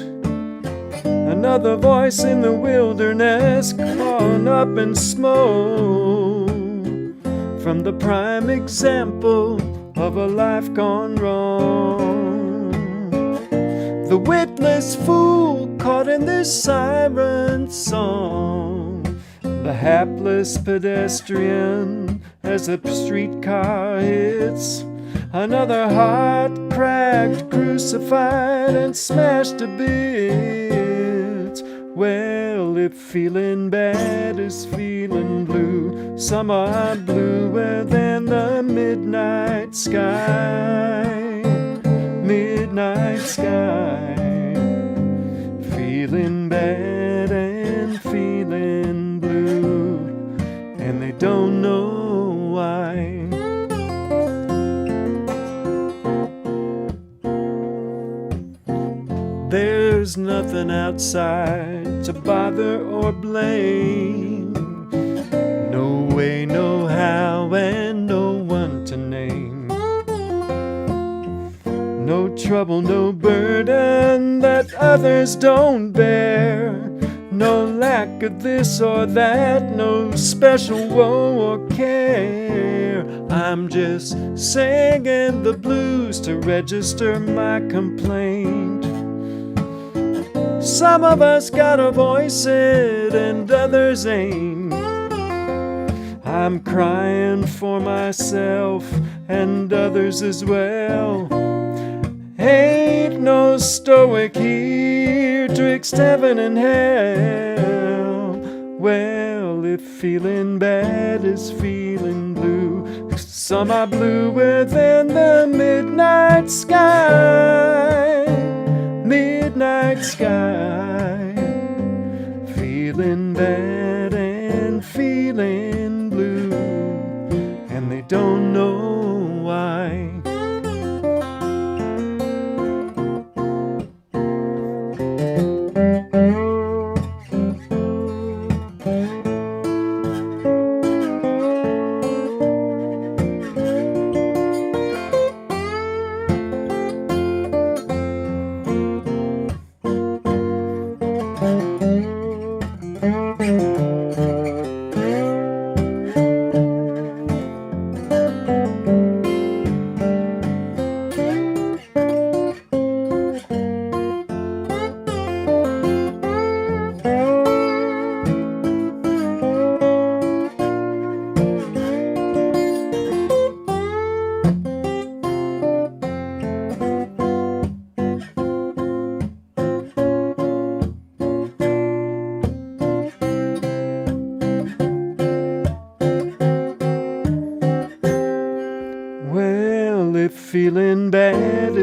Another voice in the wilderness, caught up in smoke. From the prime example of a life gone wrong. The witless fool caught in this siren song. The hapless pedestrian as a streetcar hits. Another heart cracked, crucified and smashed to bits. Well, if feeling bad is feeling blue, some are bluer than the midnight sky. Midnight sky, feeling bad and feeling blue, and they don't know why. There's nothing outside to bother or blame. No way, no how, and no one to name. No trouble, no burden that others don't bear. No lack of this or that, no special woe or care. I'm just singing the blues to register my complaint. Some of us got a voice it and others ain't. I'm crying for myself and others as well. Ain't no stoic here twixt heaven and hell. Well, if feeling bad is feeling blue, some are bluer than the midnight sky. Midnight sky, feeling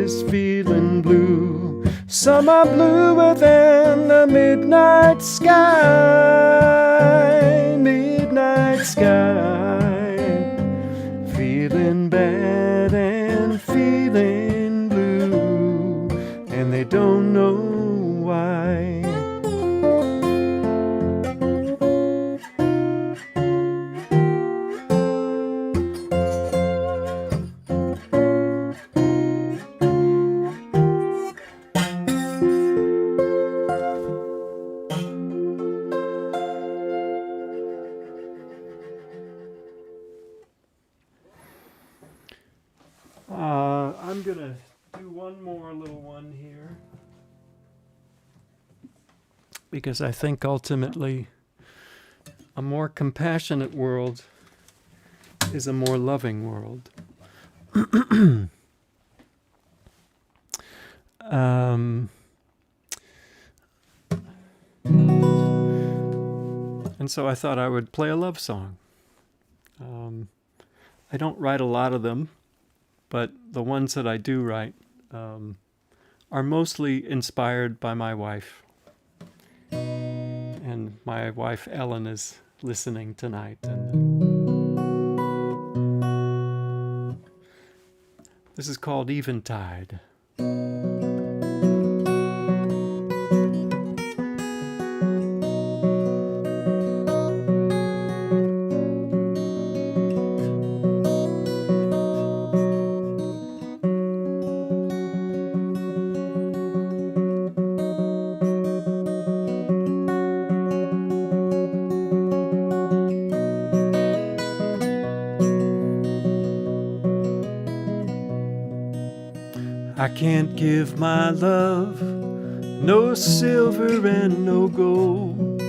is feeling blue. Some are bluer than the midnight sky, midnight sky. Feeling bad and feeling blue, and they don't know why. I'm gonna do one more little one here, because I think ultimately a more compassionate world is a more loving world. And so I thought I would play a love song. I don't write a lot of them, but the ones that I do write are mostly inspired by my wife. And my wife Ellen is listening tonight. And this is called Eventide. I can't give my love no silver and no gold.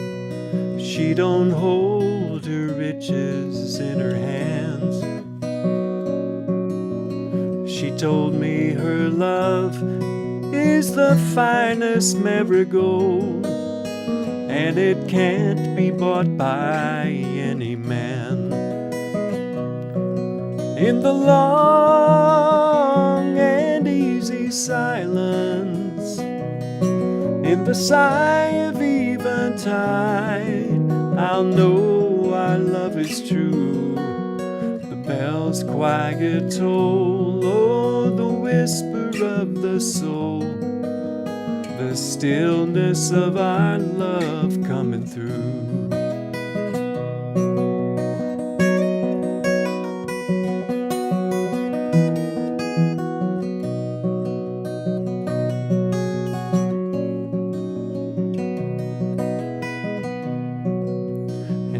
She don't hold her riches in her hands. She told me her love is the finest marigold, and it can't be bought by any man. In the long and easy silence, in the sigh of eventide, I'll know our love is true. The bells' quiet toll, oh, the whisper of the soul, the stillness of our love coming through.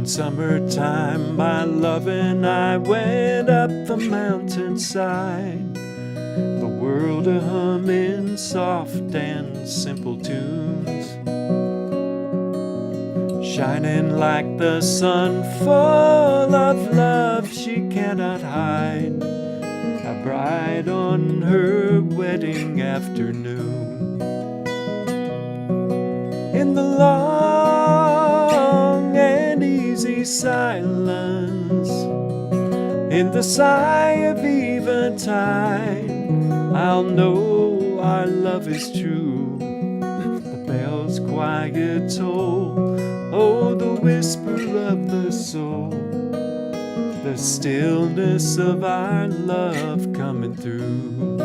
Summertime, my love and I went up the mountainside, the world a-humming soft and simple tunes, shining like the sun, full of love she cannot hide, a bride on her wedding afternoon. In the long and easy silence, in the sigh of eventide, I'll know our love is true. The bells' quiet toll, oh, the whisper of the soul, the stillness of our love coming through.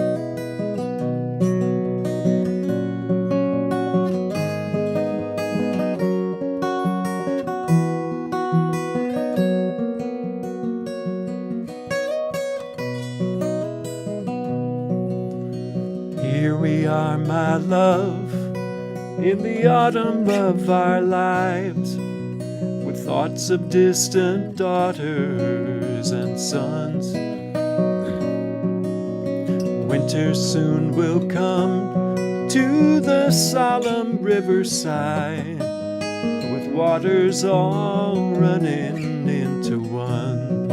Here we are, my love, in the autumn of our lives, with thoughts of distant daughters and sons. Winter soon will come to the solemn riverside, with waters all running into one.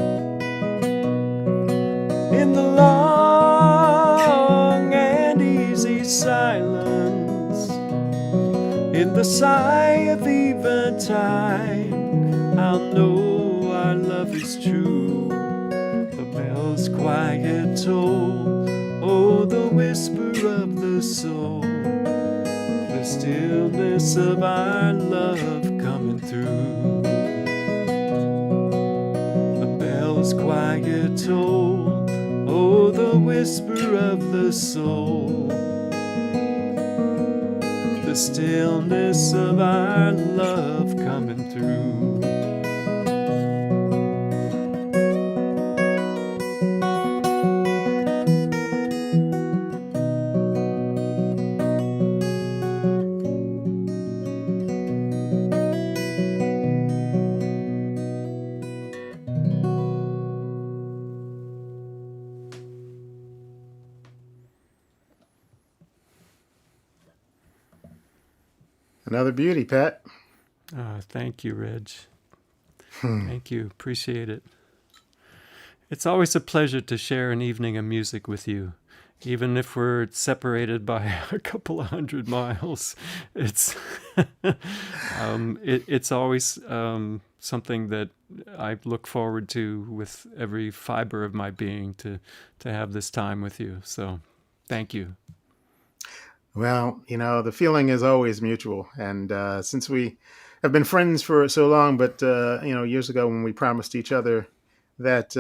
In the long and easy silence, in the sigh of eventide, I'll know our love is true. The bells' quiet toll, oh, the whisper of the soul, the stillness of our love coming through. The bells quiet tolled, oh, the whisper of the soul, the stillness of our love coming through. Another beauty, Pat. Thank you, Reg. Thank you. Appreciate it. It's always a pleasure to share an evening of music with you, even if we're separated by a couple of 100 miles. It's it's always something that I look forward to with every fiber of my being to have this time with you. So, thank you. Well, the feeling is always mutual. And since we have been friends for so long, but, years ago when we promised each other that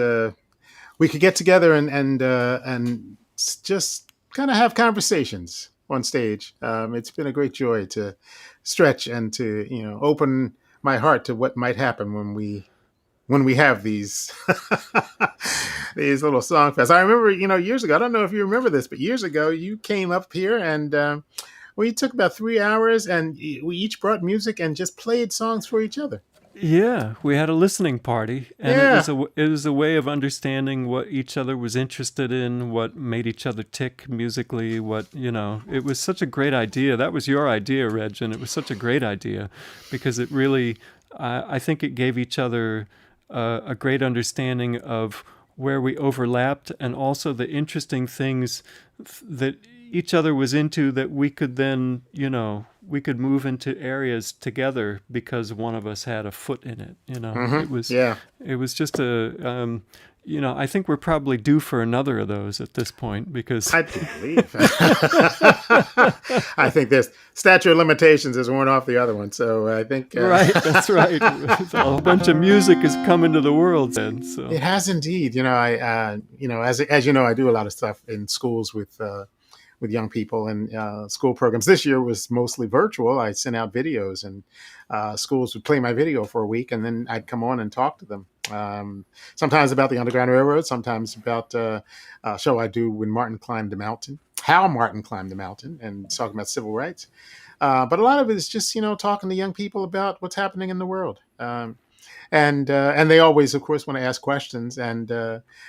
we could get together and just kind of have conversations on stage, it's been a great joy to stretch and to, open my heart to what might happen when we have these these little song fests. I remember, years ago, I don't know if you remember this, but years ago you came up here and we took about 3 hours and we each brought music and just played songs for each other. Yeah, we had a listening party, and it was a way of understanding what each other was interested in, what made each other tick musically, it was such a great idea. That was your idea, Reg, and it was such a great idea because it really, I think it gave each other a great understanding of where we overlapped and also the interesting things that each other was into that we could then, we could move into areas together because one of us had a foot in it. It was just I think we're probably due for another of those at this point because I believe. I think this statute of limitations has worn off the other one, so I think right. That's right. A whole bunch of music has come into the world, then. So it has indeed. I as you know, I do a lot of stuff in schools with young people and school programs. This year was mostly virtual. I sent out videos and schools would play my video for a week and then I'd come on and talk to them. Sometimes about the Underground Railroad, sometimes about a show I do when Martin climbed the mountain, how Martin climbed the mountain and talking about civil rights. But a lot of it is just, talking to young people about what's happening in the world. And they always, of course, want to ask questions. And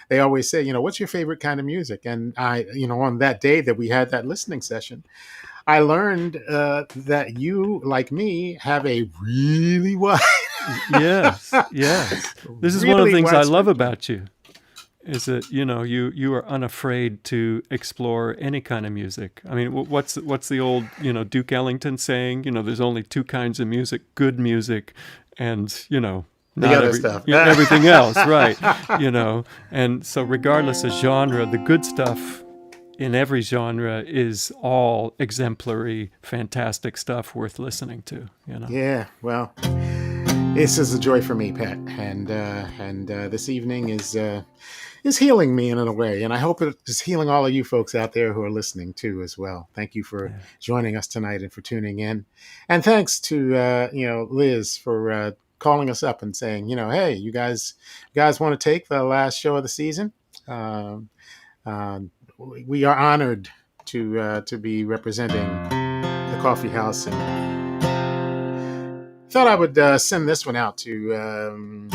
they always say, what's your favorite kind of music? And I, on that day that we had that listening session, I learned that you, like me, have a really wide. Yes. This is really one of the things I love spectrum. about you. Is that you are unafraid to explore any kind of music. I mean, what's the old Duke Ellington saying? There's only two kinds of music: good music, and not stuff. Everything else, right? And so regardless of genre, the good stuff in every genre is all exemplary, fantastic stuff worth listening to. Yeah, well, this is a joy for me, Pat, and this evening is healing me in a way, and I hope it is healing all of you folks out there who are listening too as well. Thank you for joining us tonight and for tuning in, and thanks to Liz for calling us up and saying, hey, you guys want to take the last show of the season? We are honored to be representing the Coffee House, and thought I would send this one out to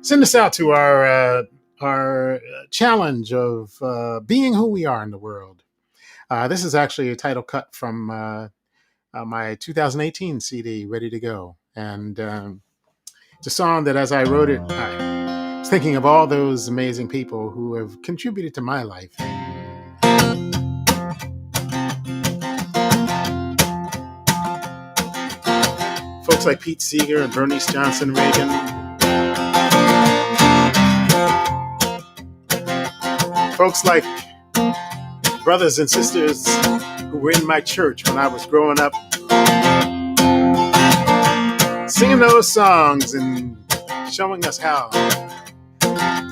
send this out to our challenge of being who we are in the world. This is actually a title cut from my 2018 CD, Ready to Go. And it's a song that as I wrote it, I was thinking of all those amazing people who have contributed to my life. Folks like Pete Seeger and Bernice Johnson Reagan. Folks like brothers and sisters who were in my church when I was growing up, singing those songs and showing us how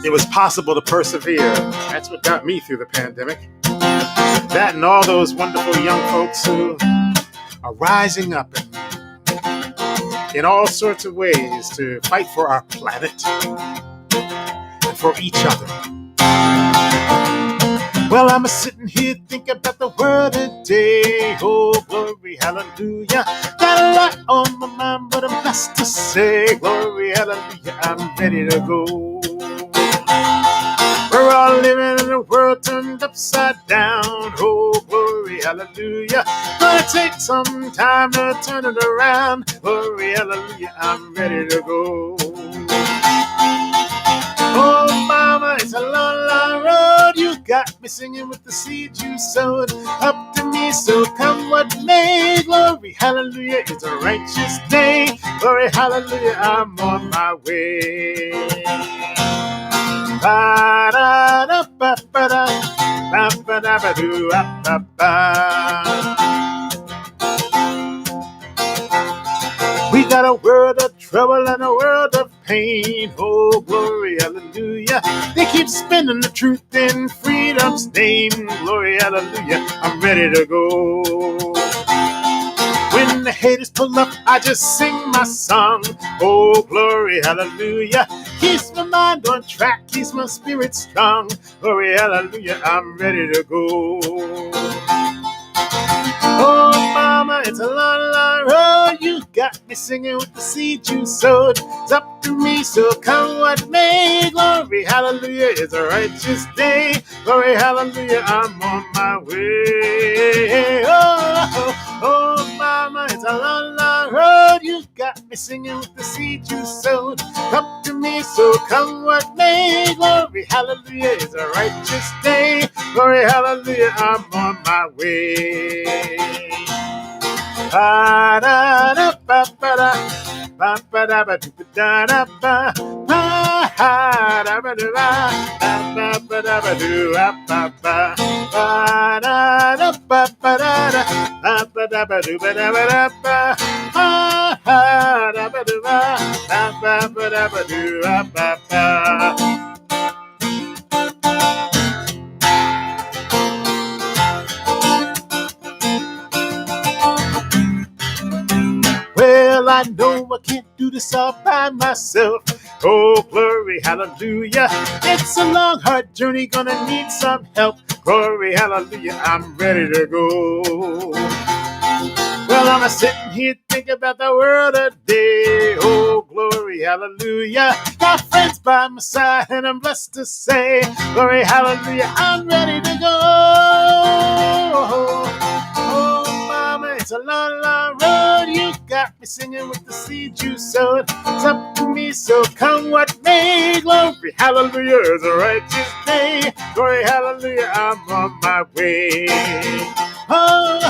it was possible to persevere. That's what got me through the pandemic. That and all those wonderful young folks who are rising up in all sorts of ways to fight for our planet and for each other. Well, I'm sitting here thinking about the world today. Oh, glory, hallelujah. Got a lot on my mind, but I'm blessed to say, glory, hallelujah, I'm ready to go. We're all living in a world turned upside down. Oh, glory, hallelujah. Gonna take some time to turn it around. Glory, hallelujah, I'm ready to go. Oh, mama, it's a long, long road. You got me singing with the seed you sowed. Up to me, so come what may. Glory, hallelujah, it's a righteous day. Glory, hallelujah, I'm on my way. Ba-da-da-ba-ba-da, ba-ba-da-ba-do-ba-ba-ba. We got a world of trouble and a world of pain. Oh, glory, hallelujah. They keep spinning the truth in freedom's name. Glory, hallelujah, I'm ready to go. When the haters pull up, I just sing my song. Oh, glory, hallelujah. Keeps my mind on track, keeps my spirit strong. Glory, hallelujah, I'm ready to go. Oh, mama, it's a long, long road. You got me singing with the seed you sowed. It's up to me, so come what may. Glory, hallelujah, it's a righteous day. Glory, hallelujah, I'm on my way. Oh, mama, it's a long, long road. You got me singing with the seed you sowed. Up to me, so come what may. Glory, hallelujah, it's a righteous day. Glory, hallelujah, I'm on my way. Ba da da ba ba da ba ba da ba da da ba ba da ba da ba ba da ba do ba ba ba da da ba ba da da ba da ba do ba da ba da ba da ba do ba ba da ba do ba ba ba. Well, I know I can't do this all by myself. Oh, glory, hallelujah. It's a long, hard journey, gonna need some help. Glory, hallelujah, I'm ready to go. Well, I'm sitting here thinking about the world today. Oh, glory, hallelujah. Got friends by my side, and I'm blessed to say, glory, hallelujah, I'm ready to go. Oh, mama, it's a long, long road. You got me singing with the seed you sowed. It's up to me, so come what may. Glory, hallelujah, it's a righteous day. Glory, hallelujah, I'm on my way. Oh,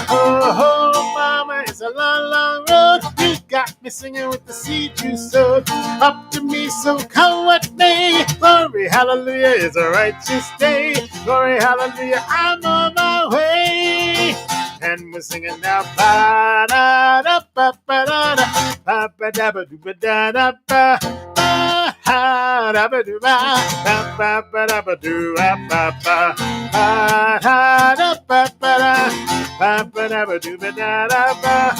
mama, it's a long, long road. You got me singing with the seed you sowed. Up to me, so come what may. Glory, hallelujah, it's a righteous day. Glory, hallelujah, I'm on my way. And we're singing now, ba da da ba ba da da ba ba da ba do ba da da ba ba da ba do ba ba ba da ba do ba ba ba da da ba ba da ba ba da ba do ba da da ba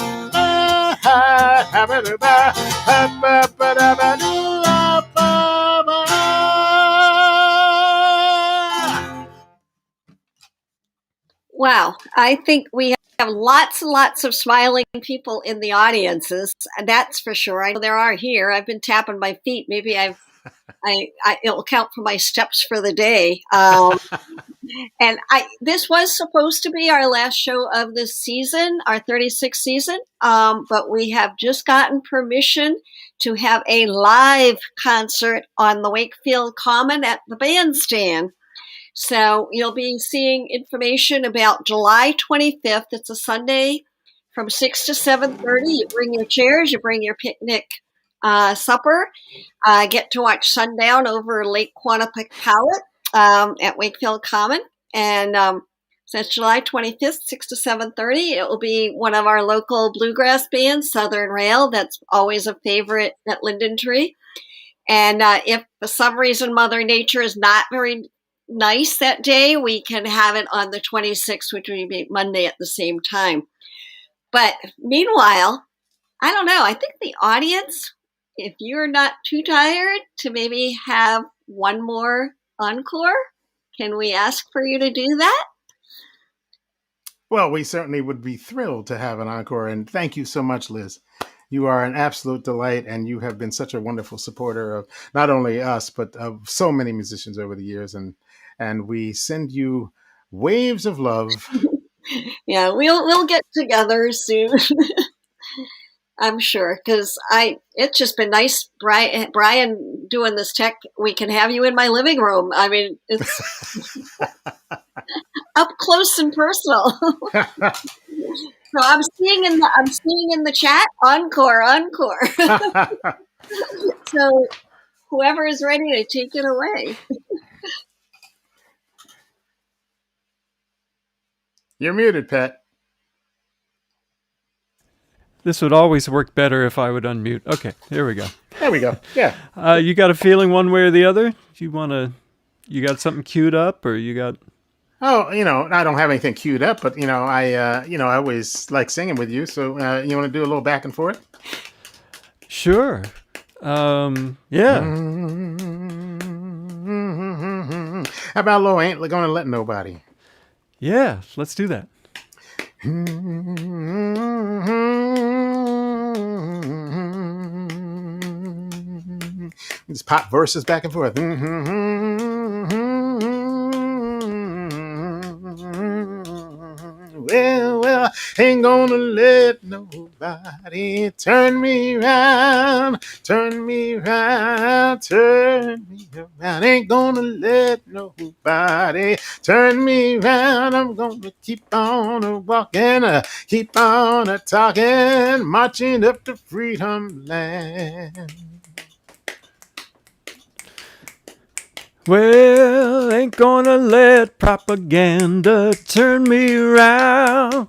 ba da ba do ba ba ba da ba do ba ba. Wow, I think we have lots and lots of smiling people in the audiences, and that's for sure. I know there are here. I've been tapping my feet. Maybe it'll count for my steps for the day. And this was supposed to be our last show of this season, our 36th season, but we have just gotten permission to have a live concert on the Wakefield Common at the bandstand. So you'll be seeing information about July 25th. It's a Sunday from 6 to 7:30. You bring your chairs, you bring your picnic supper, get to watch sundown over Lake Quannapic Powell. at Wakefield Common. And so it's July 25th, 6 to 7:30. It will be one of our local bluegrass bands, Southern Rail. That's always a favorite at Linden Tree. And if for some reason Mother Nature is not very nice that day, we can have it on the 26th, which would be Monday at the same time. But meanwhile, I don't know. I think the audience, if you're not too tired to maybe have one more encore, can we ask for you to do that? Well, we certainly would be thrilled to have an encore. And thank you so much, Liz. You are an absolute delight, and you have been such a wonderful supporter of not only us, but of so many musicians over the years. And we send you waves of love. Yeah, we'll get together soon. I'm sure, because it's just been nice, Brian, doing this tech. We can have you in my living room. I mean, it's up close and personal. So I'm seeing in the chat, encore. So whoever is ready to take it away. You're muted, Pat. This would always work better if I would unmute. Okay, here we go. There we go. Yeah. You got a feeling one way or the other? You got something queued up, or you got? Oh, I don't have anything queued up, but I always like singing with you. So you want to do a little back and forth? Sure. Yeah. How about a little "Ain't Gonna Let Nobody"? Yeah, let's do that. Just pop verses back and forth. Well, ain't gonna let nobody turn me around. Ain't gonna let nobody turn me around. I'm gonna keep on walking, keep on talking, marching up to freedom land. Well, ain't gonna let propaganda turn me around.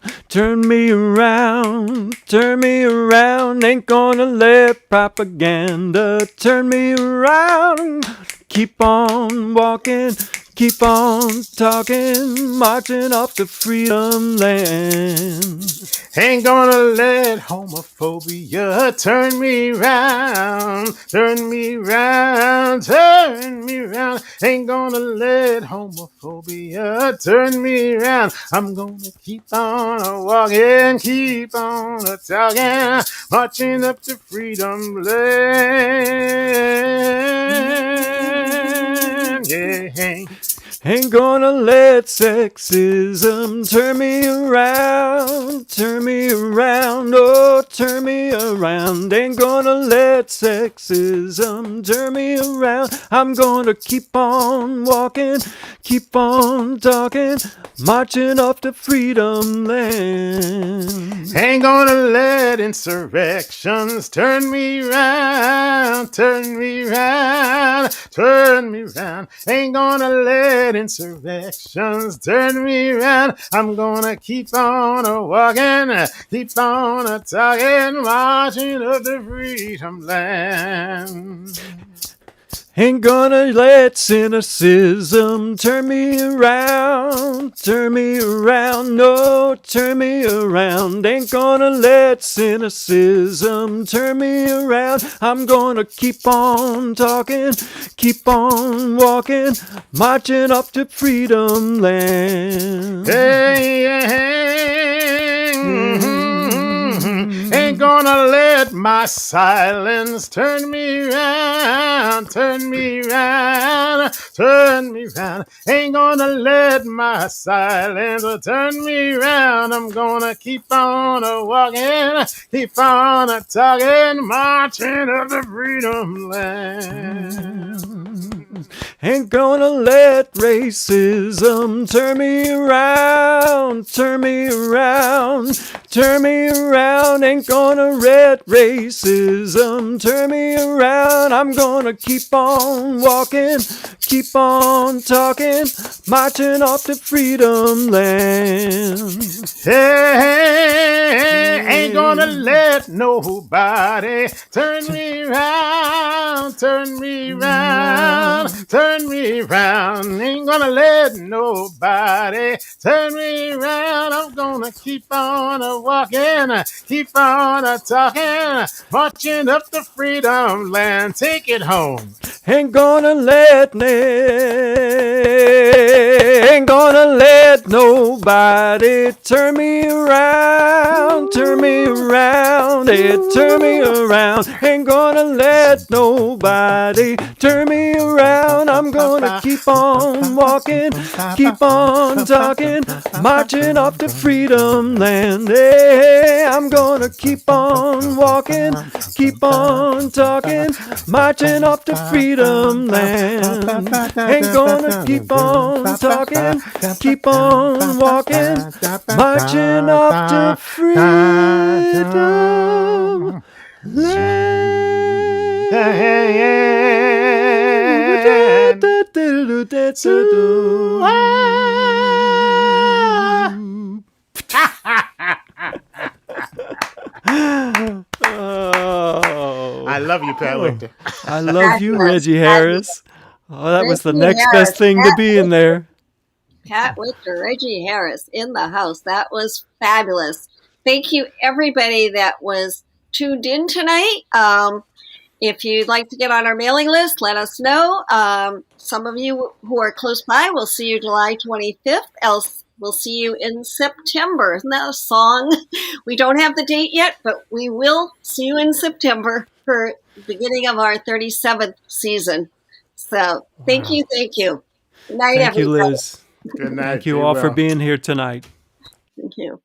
Ain't gonna let propaganda turn me around. Keep on walking, keep on talking, marching off to freedom land. Ain't gonna let homophobia turn me round. Ain't gonna let homophobia turn me round. I'm gonna keep on walking, keep on talking, marching up to freedom land. Yeah. Ain't gonna let sexism turn me around, oh, turn me around. Ain't gonna let sexism turn me around. I'm gonna keep on walking, keep on talking, marching off to freedom land. Ain't gonna let insurrections turn me round. Ain't gonna let insurrections turn me round. I'm gonna keep on walking, keep on talking, marching up the freedom land. Ain't gonna let cynicism turn me around, no, turn me around. Ain't gonna let cynicism turn me around. I'm gonna keep on talking, keep on walking, marching up to freedom land. Ain't gonna let my silence turn me round. Ain't gonna let my silence turn me round. I'm gonna keep on walking, keep on talking, marching up the freedom land. Ain't gonna let racism turn me around. Ain't gonna let racism turn me around. I'm gonna keep on walking, keep on talking, marching off to freedom land. Hey, ain't gonna let nobody turn me round, turn me round, turn me round. Ain't gonna let nobody turn me round. I'm gonna keep on walking, keep on talking, marching up the freedom land. Take it home. Ain't gonna let nobody turn me around, turn me around, turn me around. Ain't gonna let nobody turn me around. I'm gonna keep on walking, keep on talking, marching off to freedom land. Hey, I'm gonna keep on walking, keep on talking, marching off to freedom land. Ain't gonna keep on talking, keep on walking, marching off to freedom land. I love you, Pat Wictor. I love you, Reggie Harris. Oh, that was the Reggie next Harris, best thing to be in there. Pat Wictor, Reggie Harris in the house. That was fabulous. Thank you, everybody that was tuned in tonight. If you'd like to get on our mailing list, let us know. Some of you who are close by, we'll see you July 25th. Else, we'll see you in September. Isn't that a song? We don't have the date yet, but we will see you in September for the beginning of our 37th season. So thank you. Thank you. Good night, Thank you, everybody. Liz. Good night. Thank you all for being here tonight. Thank you.